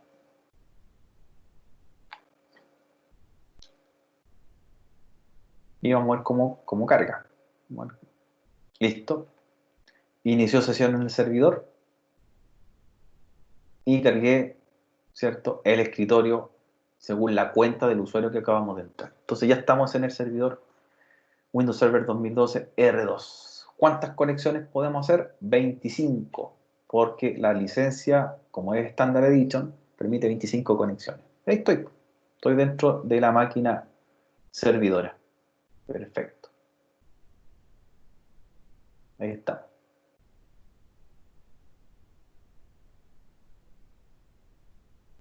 Y vamos a ver cómo carga. Bueno, listo. Inició sesión en el servidor. Y cargué, ¿cierto?, el escritorio según la cuenta del usuario que acabamos de entrar. Entonces ya estamos en el servidor Windows Server 2012 R2. ¿Cuántas conexiones podemos hacer? 25, porque la licencia, como es Standard Edition, permite 25 conexiones. Ahí estoy dentro de la máquina servidora. Perfecto. Ahí está.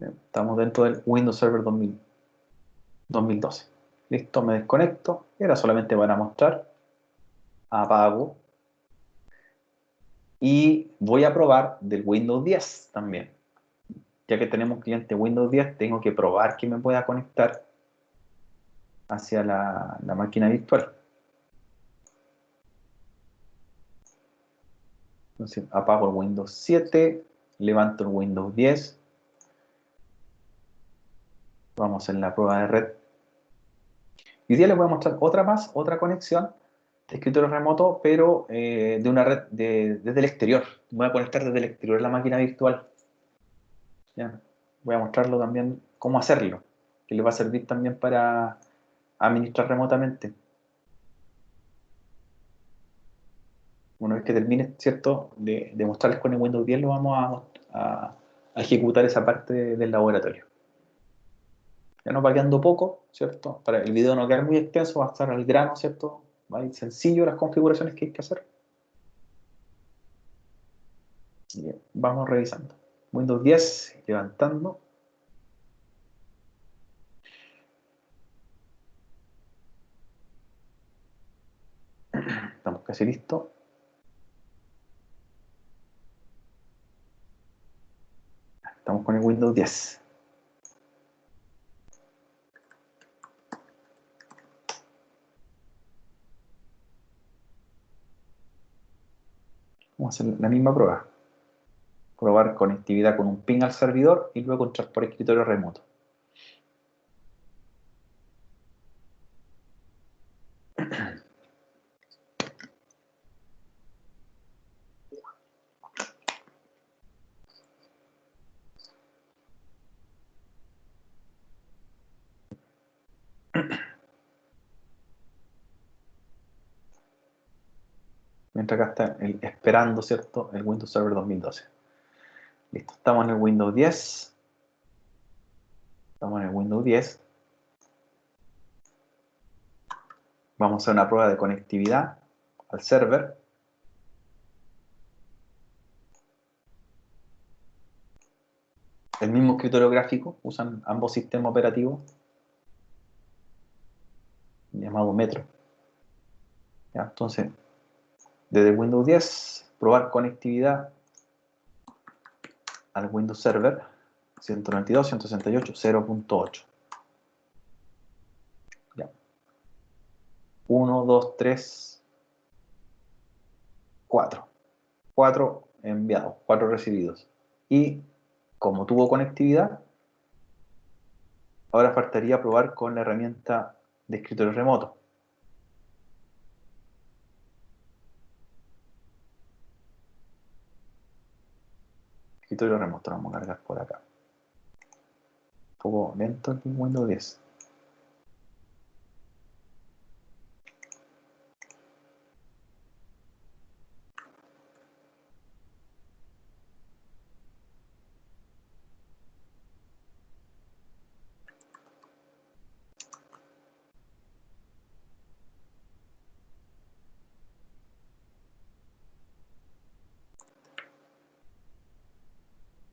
Estamos dentro del Windows Server 2012. Listo, me desconecto. Era solamente para mostrar. Apago. Y voy a probar del Windows 10 también. Ya que tenemos cliente Windows 10, tengo que probar que me pueda conectar hacia la máquina virtual. Entonces apago el Windows 7, levanto el Windows 10. Vamos a hacer la prueba de red. Y hoy día les voy a mostrar otra conexión de escritorio remoto, pero de una red desde el exterior. Voy a conectar desde el exterior la máquina virtual. ¿Ya? Voy a mostrarlo también cómo hacerlo, que les va a servir también para administrar remotamente. Una vez que termine, ¿cierto?, de mostrarles con el Windows 10, lo vamos a ejecutar esa parte del laboratorio. Ya nos va quedando poco, ¿cierto? Para el video no quedar muy extenso, va a estar al grano, ¿cierto? Va a ir sencillo las configuraciones que hay que hacer. Bien, vamos revisando. Windows 10, levantando. Estamos casi listos. Estamos con el Windows 10. Vamos a hacer la misma prueba. Probar conectividad con un ping al servidor y luego entrar por escritorio remoto. Mientras acá está esperando, ¿cierto?, el Windows Server 2012. Listo, estamos en el Windows 10. Estamos en el Windows 10. Vamos a hacer una prueba de conectividad al server. El mismo escritorio gráfico, usan ambos sistemas operativos, llamado Metro. ¿Ya? Entonces, desde Windows 10, probar conectividad al Windows Server 192.168.0.8. 1, 2, 3, 4. 4 enviados, 4 recibidos. Y como tuvo conectividad, ahora faltaría probar con la herramienta de escritorio remoto. Escritorio remoto, lo vamos a cargar por acá. Un poco lento aquí en Windows 10.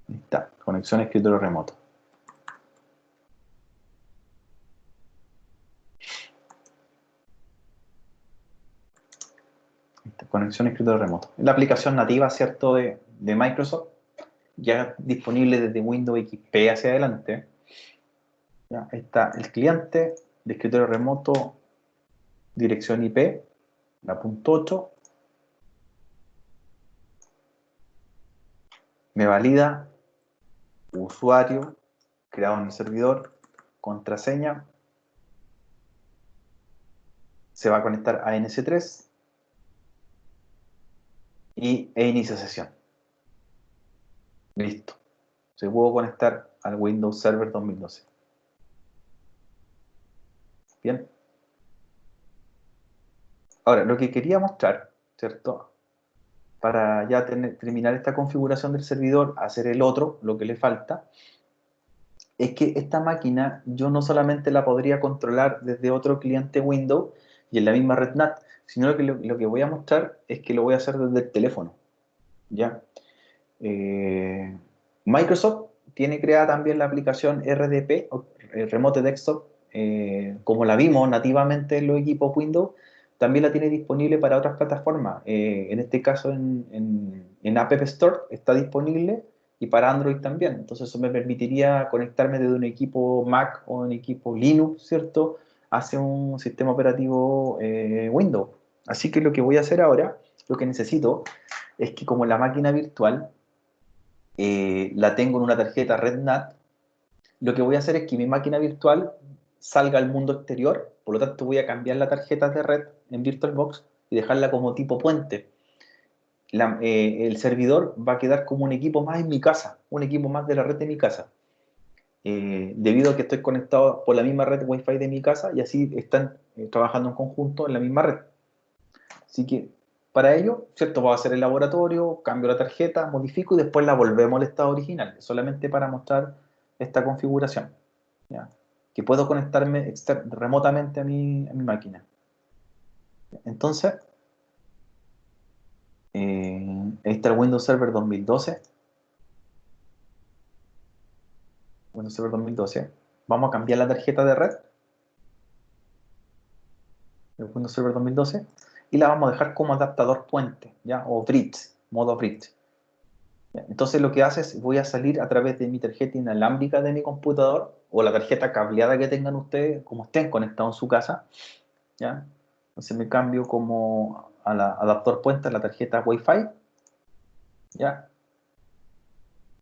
Ahí está, conexión a escritorio remoto. Conexión a escritorio remoto. La aplicación nativa, ¿cierto?, de Microsoft, ya disponible desde Windows XP hacia adelante. Ya está el cliente de escritorio remoto, dirección IP, la .8. Me valida usuario creado en el servidor, contraseña. Se va a conectar a NS3 e inicia sesión. Listo. Se pudo conectar al Windows Server 2012. Bien. Ahora, lo que quería mostrar, ¿cierto? Para ya terminar esta configuración del servidor, hacer el otro, lo que le falta, es que esta máquina yo no solamente la podría controlar desde otro cliente Windows y en la misma red NAT, sino que lo que voy a mostrar es que lo voy a hacer desde el teléfono. ¿Ya? Microsoft tiene creada también la aplicación RDP, Remote Desktop, como la vimos nativamente en los equipos Windows, también la tiene disponible para otras plataformas. En este caso en App Store está disponible y para Android también. Entonces eso me permitiría conectarme desde un equipo Mac o un equipo Linux, ¿cierto?, hacia un sistema operativo Windows. Así que lo que voy a hacer ahora, lo que necesito, es que como la máquina virtual la tengo en una tarjeta RedNAT, lo que voy a hacer es que mi máquina virtual salga al mundo exterior, por lo tanto voy a cambiar la tarjeta de red en VirtualBox y dejarla como tipo puente. El servidor va a quedar como un equipo más en mi casa, un equipo más de la red de mi casa, debido a que estoy conectado por la misma red Wi-Fi de mi casa y así están trabajando en conjunto en la misma red. Así que para ello, ¿cierto? Voy a hacer el laboratorio, cambio la tarjeta, modifico y después la volvemos al estado original, solamente para mostrar esta configuración, ¿ya? Que puedo conectarme remotamente a mi máquina. Entonces, ahí está el Windows Server 2012. Windows Server 2012. Vamos a cambiar la tarjeta de red, el Windows Server 2012, y la vamos a dejar como adaptador puente, ¿ya? O bridge, modo bridge. Entonces lo que hace es, voy a salir a través de mi tarjeta inalámbrica de mi computador o la tarjeta cableada que tengan ustedes, como estén conectados en su casa, ¿ya? Entonces me cambio como a la adaptador puente a la tarjeta Wi-Fi, ¿ya?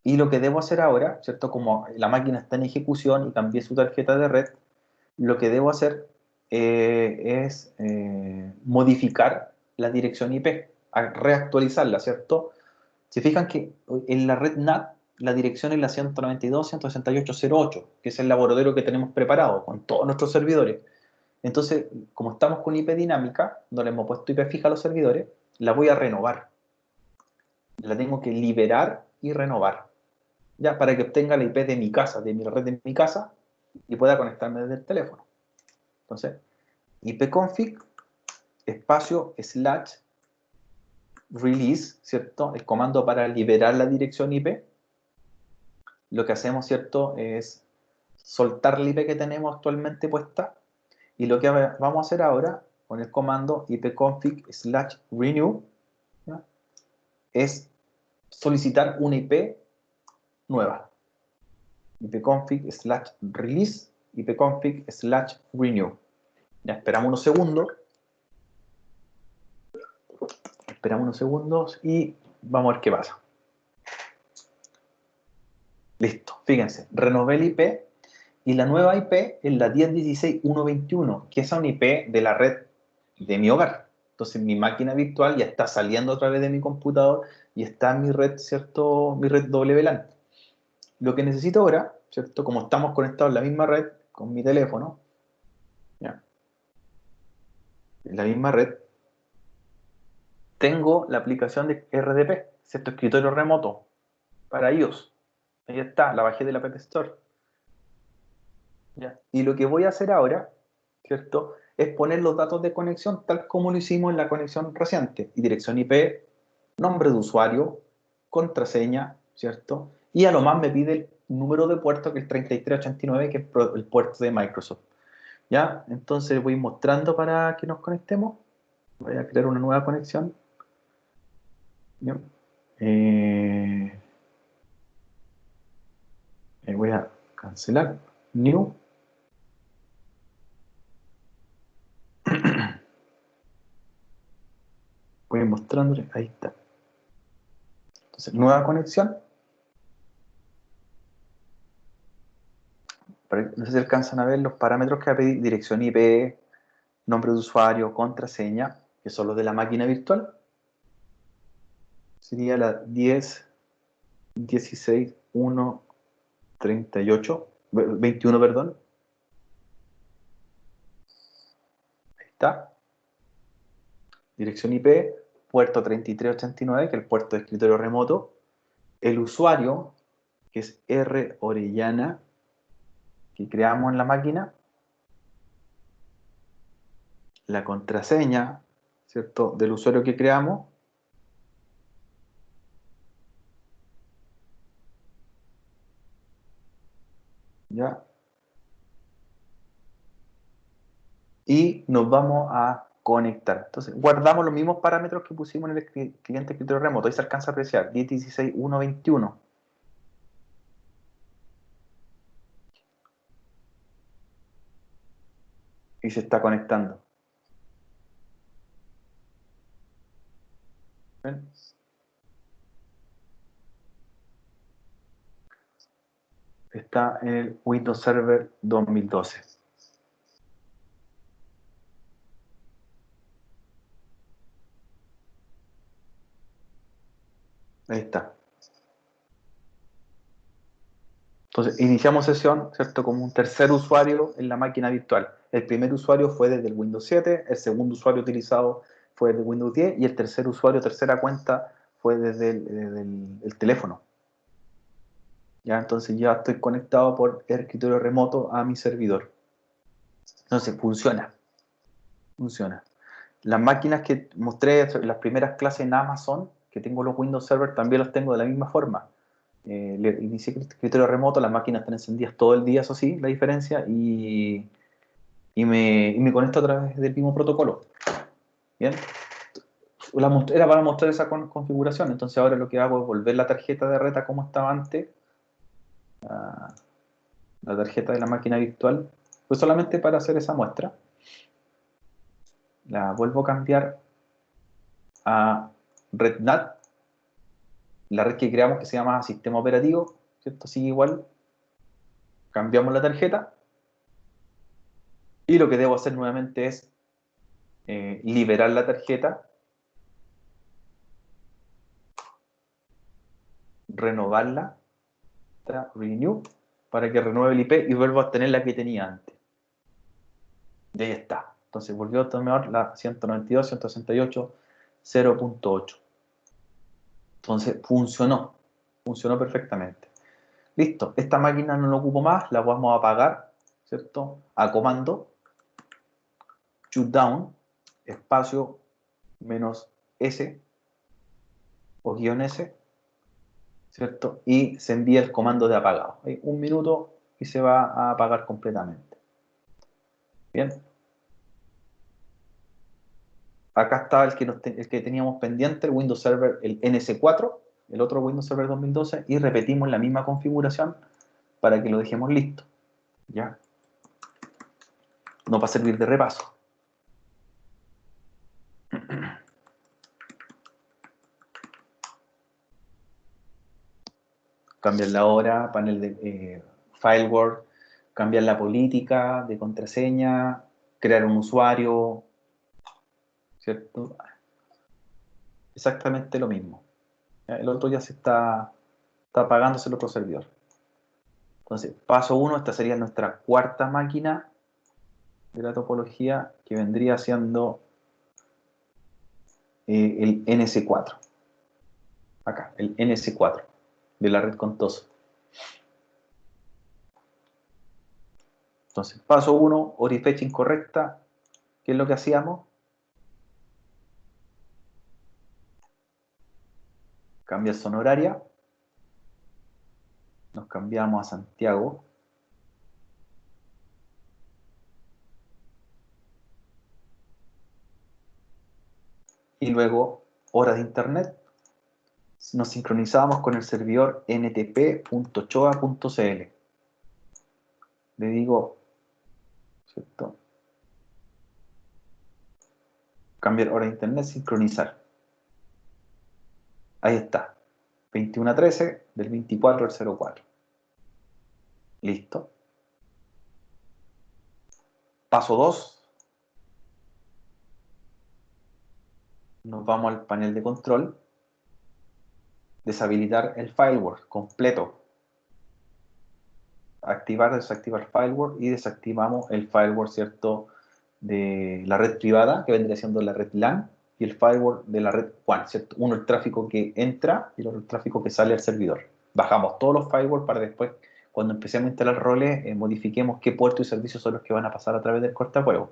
Y lo que debo hacer ahora, ¿cierto? Como la máquina está en ejecución y cambié su tarjeta de red, lo que debo hacer es modificar la dirección IP, reactualizarla, ¿cierto? Se fijan que en la red NAT la dirección es la 192.168.0.8, que es el laboratorio que tenemos preparado con todos nuestros servidores. Entonces, como estamos con IP dinámica, no le hemos puesto IP fija a los servidores, la voy a renovar. La tengo que liberar y renovar, ya para que obtenga la IP de mi casa, de mi red de mi casa, y pueda conectarme desde el teléfono. Entonces, ipconfig espacio / release, ¿cierto? El comando para liberar la dirección IP. Lo que hacemos, ¿cierto? Es soltar la IP que tenemos actualmente puesta. Y lo que vamos a hacer ahora con el comando ipconfig/renew, ¿ya? Es solicitar una IP nueva. ipconfig/release, ipconfig/renew. Ya esperamos unos segundos. Esperamos unos segundos y vamos a ver qué pasa. Listo, fíjense, renové el IP y la nueva IP es la 10.16.1.21, que es una IP de la red de mi hogar. Entonces mi máquina virtual ya está saliendo a través de mi computador y está en mi red, ¿cierto? Mi red WLAN. Lo que necesito ahora, ¿cierto? Como estamos conectados en la misma red con mi teléfono, ¿ya? En la misma red, tengo la aplicación de RDP, ¿cierto? Escritorio remoto para iOS. Ahí está, la bajé de la App Store. ¿Ya? Y lo que voy a hacer ahora, ¿cierto? Es poner los datos de conexión tal como lo hicimos en la conexión reciente. Y dirección IP, nombre de usuario, contraseña, ¿cierto? Y a lo más me pide el número de puerto, que es 3389, que es el puerto de Microsoft. ¿Ya? Entonces voy mostrando para que nos conectemos. Voy a crear una nueva conexión. ¿Ya? Eh, Voy a cancelar. New. Voy mostrándole. Ahí está. Entonces, nueva conexión. No sé si alcanzan a ver los parámetros que va a pedir: dirección IP, nombre de usuario, contraseña, que son los de la máquina virtual. Sería la 10, 16, 1, 38, 21, perdón. Ahí está. Dirección IP, puerto 3389, que es el puerto de escritorio remoto. El usuario, que es R. Orellana, que creamos en la máquina. La contraseña, ¿cierto?, del usuario que creamos. ¿Ya? Y nos vamos a conectar. Entonces, guardamos los mismos parámetros que pusimos en el cliente escritorio remoto. Ahí se alcanza a apreciar: 10.16.1.21. Y se está conectando. ¿Ven? Está en el Windows Server 2012. Ahí está. Entonces, iniciamos sesión, ¿cierto?, como un tercer usuario en la máquina virtual. El primer usuario fue desde el Windows 7, el segundo usuario utilizado fue desde Windows 10 y el tercer usuario, tercera cuenta, fue desde el teléfono. ¿Ya? Entonces ya estoy conectado por el escritorio remoto a mi servidor. Entonces funciona. Funciona. Las máquinas que mostré en las primeras clases en Amazon, que tengo los Windows Server, también los tengo de la misma forma. Inicié el escritorio remoto, las máquinas están encendidas todo el día, eso sí, la diferencia, y me conecto a través del mismo protocolo. Bien. Era para mostrar esa configuración, entonces ahora lo que hago es volver la tarjeta de red como estaba antes, la tarjeta de la máquina virtual, pues solamente para hacer esa muestra. La vuelvo a cambiar a RedNAT, la red que creamos que se llama sistema operativo, ¿cierto? Sigue igual. Cambiamos la tarjeta y lo que debo hacer nuevamente es liberar la tarjeta, renovarla, renew, para que renueve el IP y vuelva a tener la que tenía antes. Y ahí está. Entonces volvió a tomar la 192.168.0.8. Entonces funcionó perfectamente. Listo, esta máquina no la ocupo más, la vamos a apagar, ¿cierto? A comando shutdown, espacio, menos S, o -S, ¿cierto? Y se envía el comando de apagado. Hay 1 minuto y se va a apagar completamente. Bien. Acá está el que teníamos pendiente, el Windows Server, el NS4, el otro Windows Server 2012, y repetimos la misma configuración para que lo dejemos listo. ¿Ya? No va a servir de repaso. Cambiar la hora, panel de FileWorld, cambiar la política de contraseña, crear un usuario, ¿cierto? Exactamente lo mismo. ¿Ya? El otro ya está apagándose el otro servidor. Entonces, paso 1, esta sería nuestra cuarta máquina de la topología, que vendría siendo el NS4. Acá, el NS4 de la red Contoso. Entonces, paso 1, hora y fecha incorrecta. ¿Qué es lo que hacíamos? Cambia zona horaria. Nos cambiamos a Santiago. Y luego, hora de internet. Nos sincronizamos con el servidor ntp.choa.cl. Le digo, ¿cierto? Cambiar hora de internet, sincronizar. Ahí está. 21:13 del 24 al 04. Listo. Paso 2. Nos vamos al panel de control. Deshabilitar el FileWorld completo. Activar, desactivar FileWorld y desactivamos el FileWorld, ¿cierto? De la red privada, que vendría siendo la red LAN, y el FileWorld de la red WAN, ¿cierto? Uno el tráfico que entra y el otro el tráfico que sale al servidor. Bajamos todos los FileWorld para después, cuando empecemos a instalar roles, modifiquemos qué puertos y servicios son los que van a pasar a través del cortafuegos.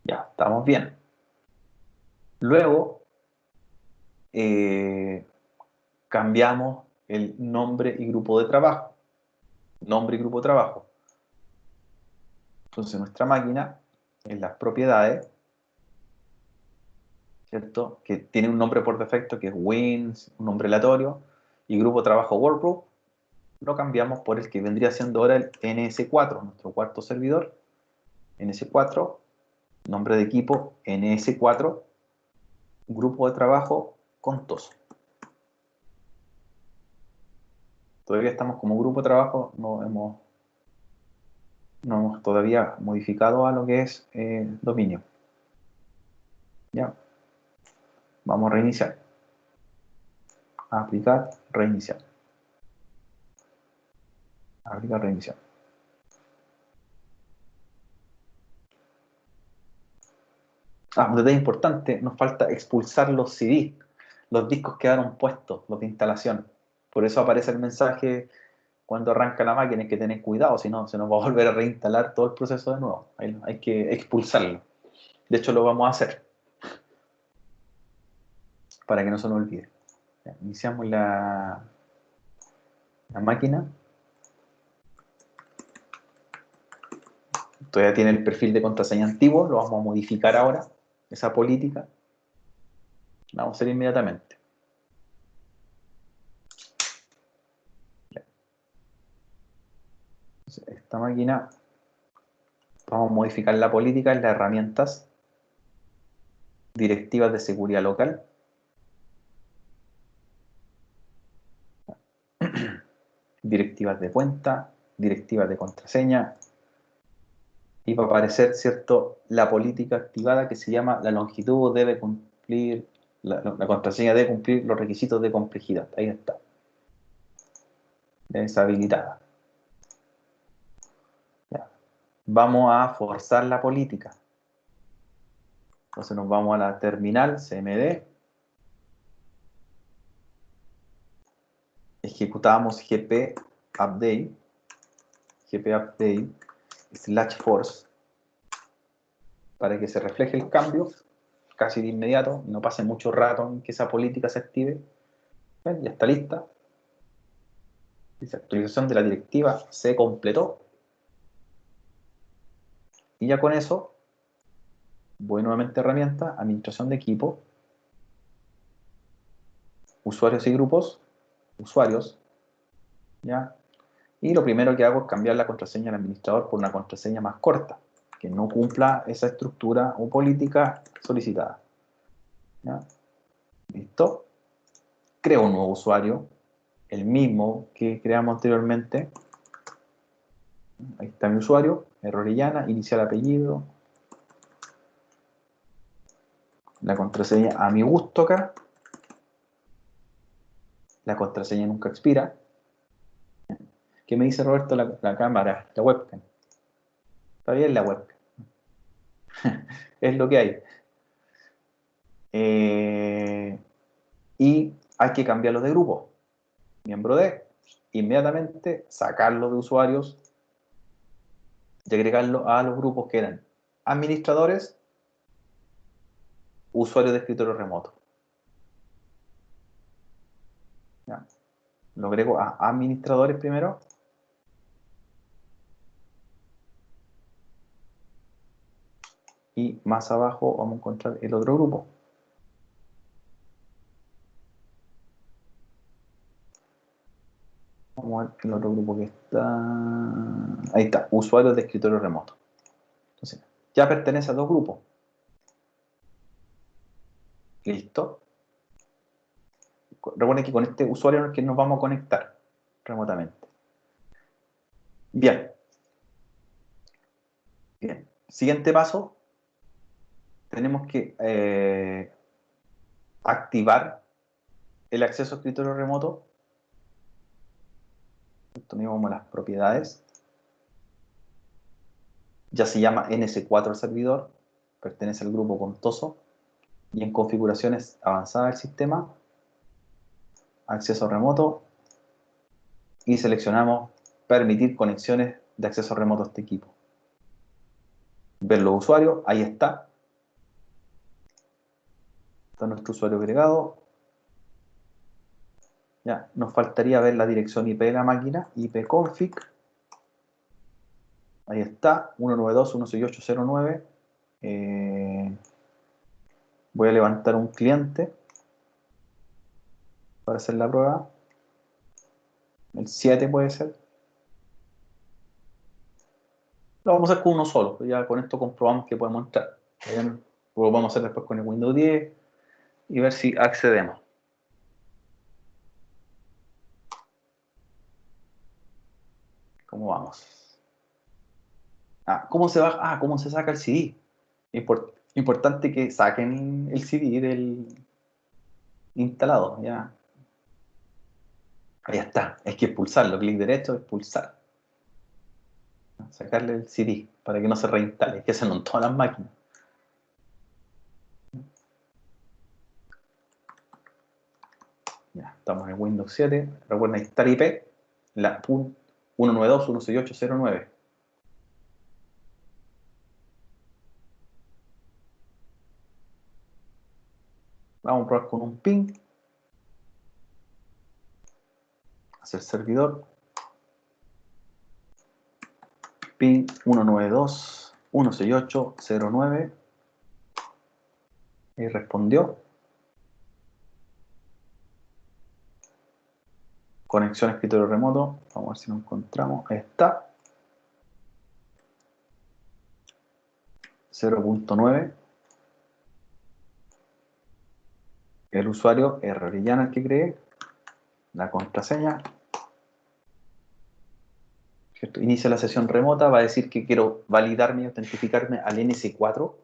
Ya, estamos bien. Luego, cambiamos el nombre y grupo de trabajo. Nombre y grupo de trabajo. Entonces, nuestra máquina, en las propiedades, ¿cierto? Que tiene un nombre por defecto que es Wins, un nombre aleatorio, y grupo de trabajo Workgroup, lo cambiamos por el que vendría siendo ahora el NS4, nuestro cuarto servidor. NS4, nombre de equipo NS4, grupo de trabajo Contoso. Todavía estamos como grupo de trabajo, no hemos todavía modificado a lo que es dominio. ¿Ya? Vamos a reiniciar. Aplicar, reiniciar. Aplicar, reiniciar. Un detalle importante, nos falta expulsar los CD. Los discos quedaron puestos, los de instalación. Por eso aparece el mensaje cuando arranca la máquina, hay que tener cuidado, si no, se nos va a volver a reinstalar todo el proceso de nuevo. Hay que expulsarlo. De hecho, lo vamos a hacer, para que no se nos olvide. Ya, iniciamos la máquina. Todavía tiene el perfil de contraseña antiguo, lo vamos a modificar ahora, esa política. La vamos a hacer inmediatamente. Entonces, esta máquina, vamos a modificar la política en las herramientas, directivas de seguridad local. Directivas de cuenta, directivas de contraseña, y va a aparecer, ¿cierto?, la política activada que se llama la longitud debe cumplir, la contraseña debe cumplir los requisitos de complejidad. Ahí está. Deshabilitada. Ya. Vamos a forzar la política. Entonces nos vamos a la terminal, cmd, ejecutamos gp update /force para que se refleje el cambio casi de inmediato, no pase mucho rato en que esa política se active. ¿Ven? Ya está lista. Dice actualización de la directiva se completó. Y ya con eso voy nuevamente a herramienta, administración de equipo, usuarios y grupos, usuarios, ¿ya? Y lo primero que hago es cambiar la contraseña del administrador por una contraseña más corta, que no cumpla esa estructura o política solicitada. ¿Ya? ¿Listo? Creo un nuevo usuario, el mismo que creamos anteriormente. Ahí está mi usuario, Errorillana, inicial apellido, la contraseña a mi gusto acá, la contraseña nunca expira. ¿Qué me dice Roberto? La cámara, la webcam. Está bien la webcam. Es lo que hay. Y hay que cambiarlo de grupo. Miembro de, inmediatamente sacarlo de usuarios y agregarlo a los grupos que eran administradores, usuarios de escritorio remoto. ¿Ya? Lo agrego a administradores primero. Y más abajo vamos a encontrar el otro grupo. Vamos a ver el otro grupo que está... Ahí está, usuarios de escritorio remoto. Entonces, ya pertenece a dos grupos. Listo. Recuerden que con este usuario es que nos vamos a conectar remotamente. Bien. Bien. Siguiente paso. Tenemos que activar el acceso a escritorio remoto. Esto mismo como las propiedades. Ya se llama NS4 el servidor. Pertenece al grupo Contoso. Y en configuraciones avanzadas del sistema, acceso remoto. Y seleccionamos permitir conexiones de acceso remoto a este equipo. Ver los usuarios, ahí está. Está nuestro usuario agregado. Ya, nos faltaría ver la dirección IP de la máquina, ipconfig. Ahí está, 192.168.0.9. Voy a levantar un cliente para hacer la prueba. El 7 puede ser. Lo vamos a hacer con uno solo, ya con esto comprobamos que podemos entrar. Bien, lo vamos a hacer después con el Windows 10 y ver si accedemos. ¿Cómo vamos? ¿Cómo se va? ¿Cómo se saca el CD? Importante que saquen el CD del instalado, ya. Ahí está, hay que expulsarlo, clic derecho, expulsar. Sacarle el CD para que no se reinstale, que hacen en todas las máquinas. Ya, estamos en Windows 7. Recuerden instalar IP, la 192.168.0.9. Vamos a probar con un ping. Hacer servidor. Ping 192.168.0.9. Y respondió. Conexión a escritorio remoto. Vamos a ver si lo encontramos. Ahí está. 0.9. El usuario Errorillana el que cree. La contraseña. ¿Cierto? Inicia la sesión remota. Va a decir que quiero validarme y autentificarme al NS4.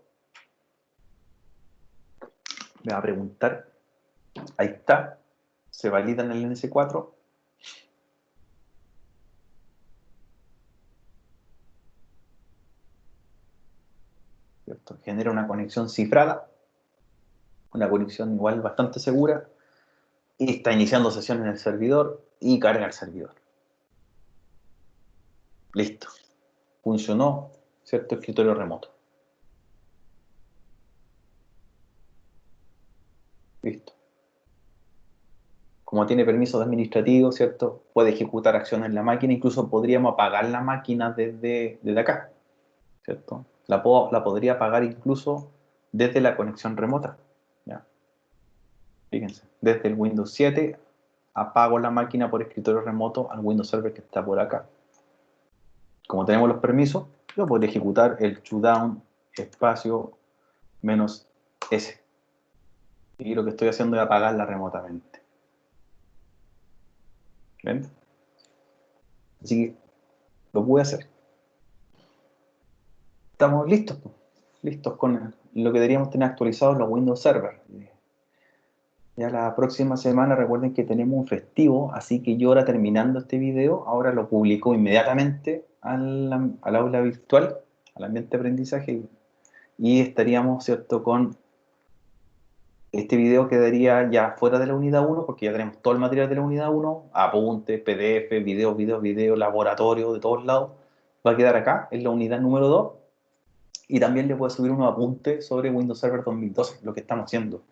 Me va a preguntar. Ahí está. Se valida en el NS4. ¿Cierto? Genera una conexión cifrada. Una conexión igual bastante segura. Y está iniciando sesión en el servidor y carga el servidor. Listo. Funcionó, ¿cierto? Escritorio remoto. Listo. Como tiene permisos administrativos, ¿cierto? Puede ejecutar acciones en la máquina, incluso podríamos apagar la máquina desde acá, ¿cierto? La podría apagar incluso desde la conexión remota, ¿ya? Fíjense, desde el Windows 7 apago la máquina por escritorio remoto al Windows Server que está por acá. Como tenemos los permisos, yo podría ejecutar el shutdown espacio menos S. Y lo que estoy haciendo es apagarla remotamente. ¿Ven? Así que lo pude hacer. Estamos listos, pues. Listos con lo que deberíamos tener actualizados los Windows Server. Ya la próxima semana recuerden que tenemos un festivo, así que yo ahora terminando este video, ahora lo publico inmediatamente al aula virtual, al ambiente de aprendizaje, y estaríamos, ¿cierto?, con este video quedaría ya fuera de la unidad 1, porque ya tenemos todo el material de la unidad 1, apuntes, PDF, videos, laboratorio, de todos lados, va a quedar acá, en la unidad número 2, y también les voy a subir unos apuntes sobre Windows Server 2012, lo que estamos haciendo.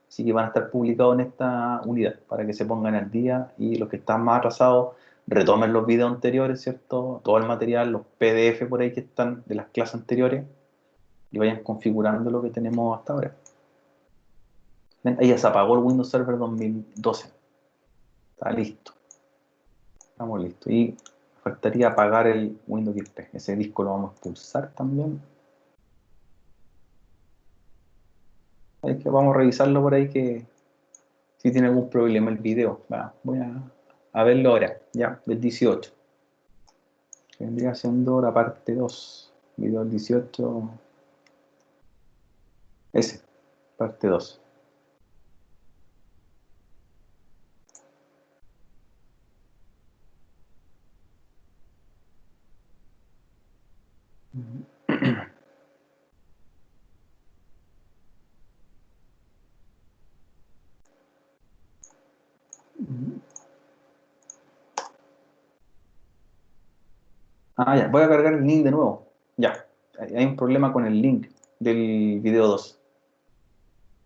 Así que van a estar publicados en esta unidad para que se pongan al día y los que están más atrasados retomen los videos anteriores, ¿cierto? Todo el material, los PDF por ahí que están de las clases anteriores y vayan configurando lo que tenemos hasta ahora. ¿Ven? Ahí ya se apagó el Windows Server 2012. Está listo. Estamos listos. Y faltaría apagar el Windows XP. Ese disco lo vamos a expulsar también. Vamos a revisarlo por ahí que si tiene algún problema el video. Voy a verlo ahora, ya, del 18. Vendría siendo la parte 2. Video del 18. Ese, parte 2. Ya, voy a cargar el link de nuevo. Ya, hay un problema con el link del video 2.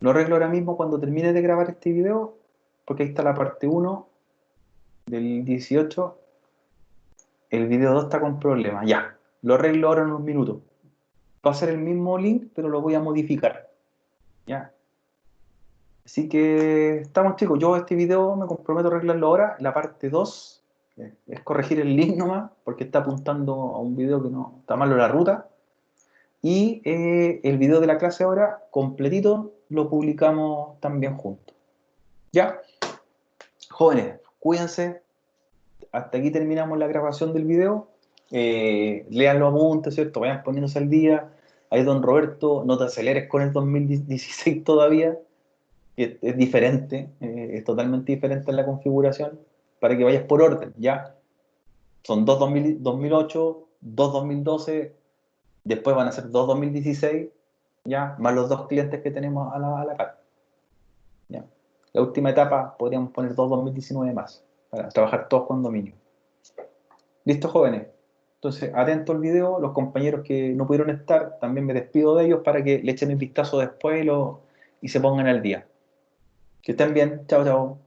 Lo arreglo ahora mismo cuando termine de grabar este video, porque ahí está la parte 1 del 18. El video 2 está con problemas. Ya, lo arreglo ahora en unos minutos. Va a ser el mismo link, pero lo voy a modificar. Ya. Así que estamos, chicos. Yo este video me comprometo a arreglarlo ahora. La parte 2 es corregir el link nomás, porque está apuntando a un video que no está malo la ruta. Y el video de la clase ahora, completito, lo publicamos también juntos. ¿Ya? Jóvenes, cuídense. Hasta aquí terminamos la grabación del video. Lean los apuntes, ¿cierto? Vayan poniéndose al día. Ahí, don Roberto, no te aceleres con el 2016 todavía. Es diferente, es totalmente diferente en la configuración, para que vayas por orden, ¿ya? Son dos 2008, dos 2012, después van a ser dos 2016, ¿ya? Más los dos clientes que tenemos a la par, ¿ya? La última etapa podríamos poner dos 2019 más, para trabajar todos con dominio. ¿Listo, jóvenes? Entonces, atento al video, los compañeros que no pudieron estar, también me despido de ellos para que le echen el vistazo después y se pongan al día. Que estén bien. Chao, chao.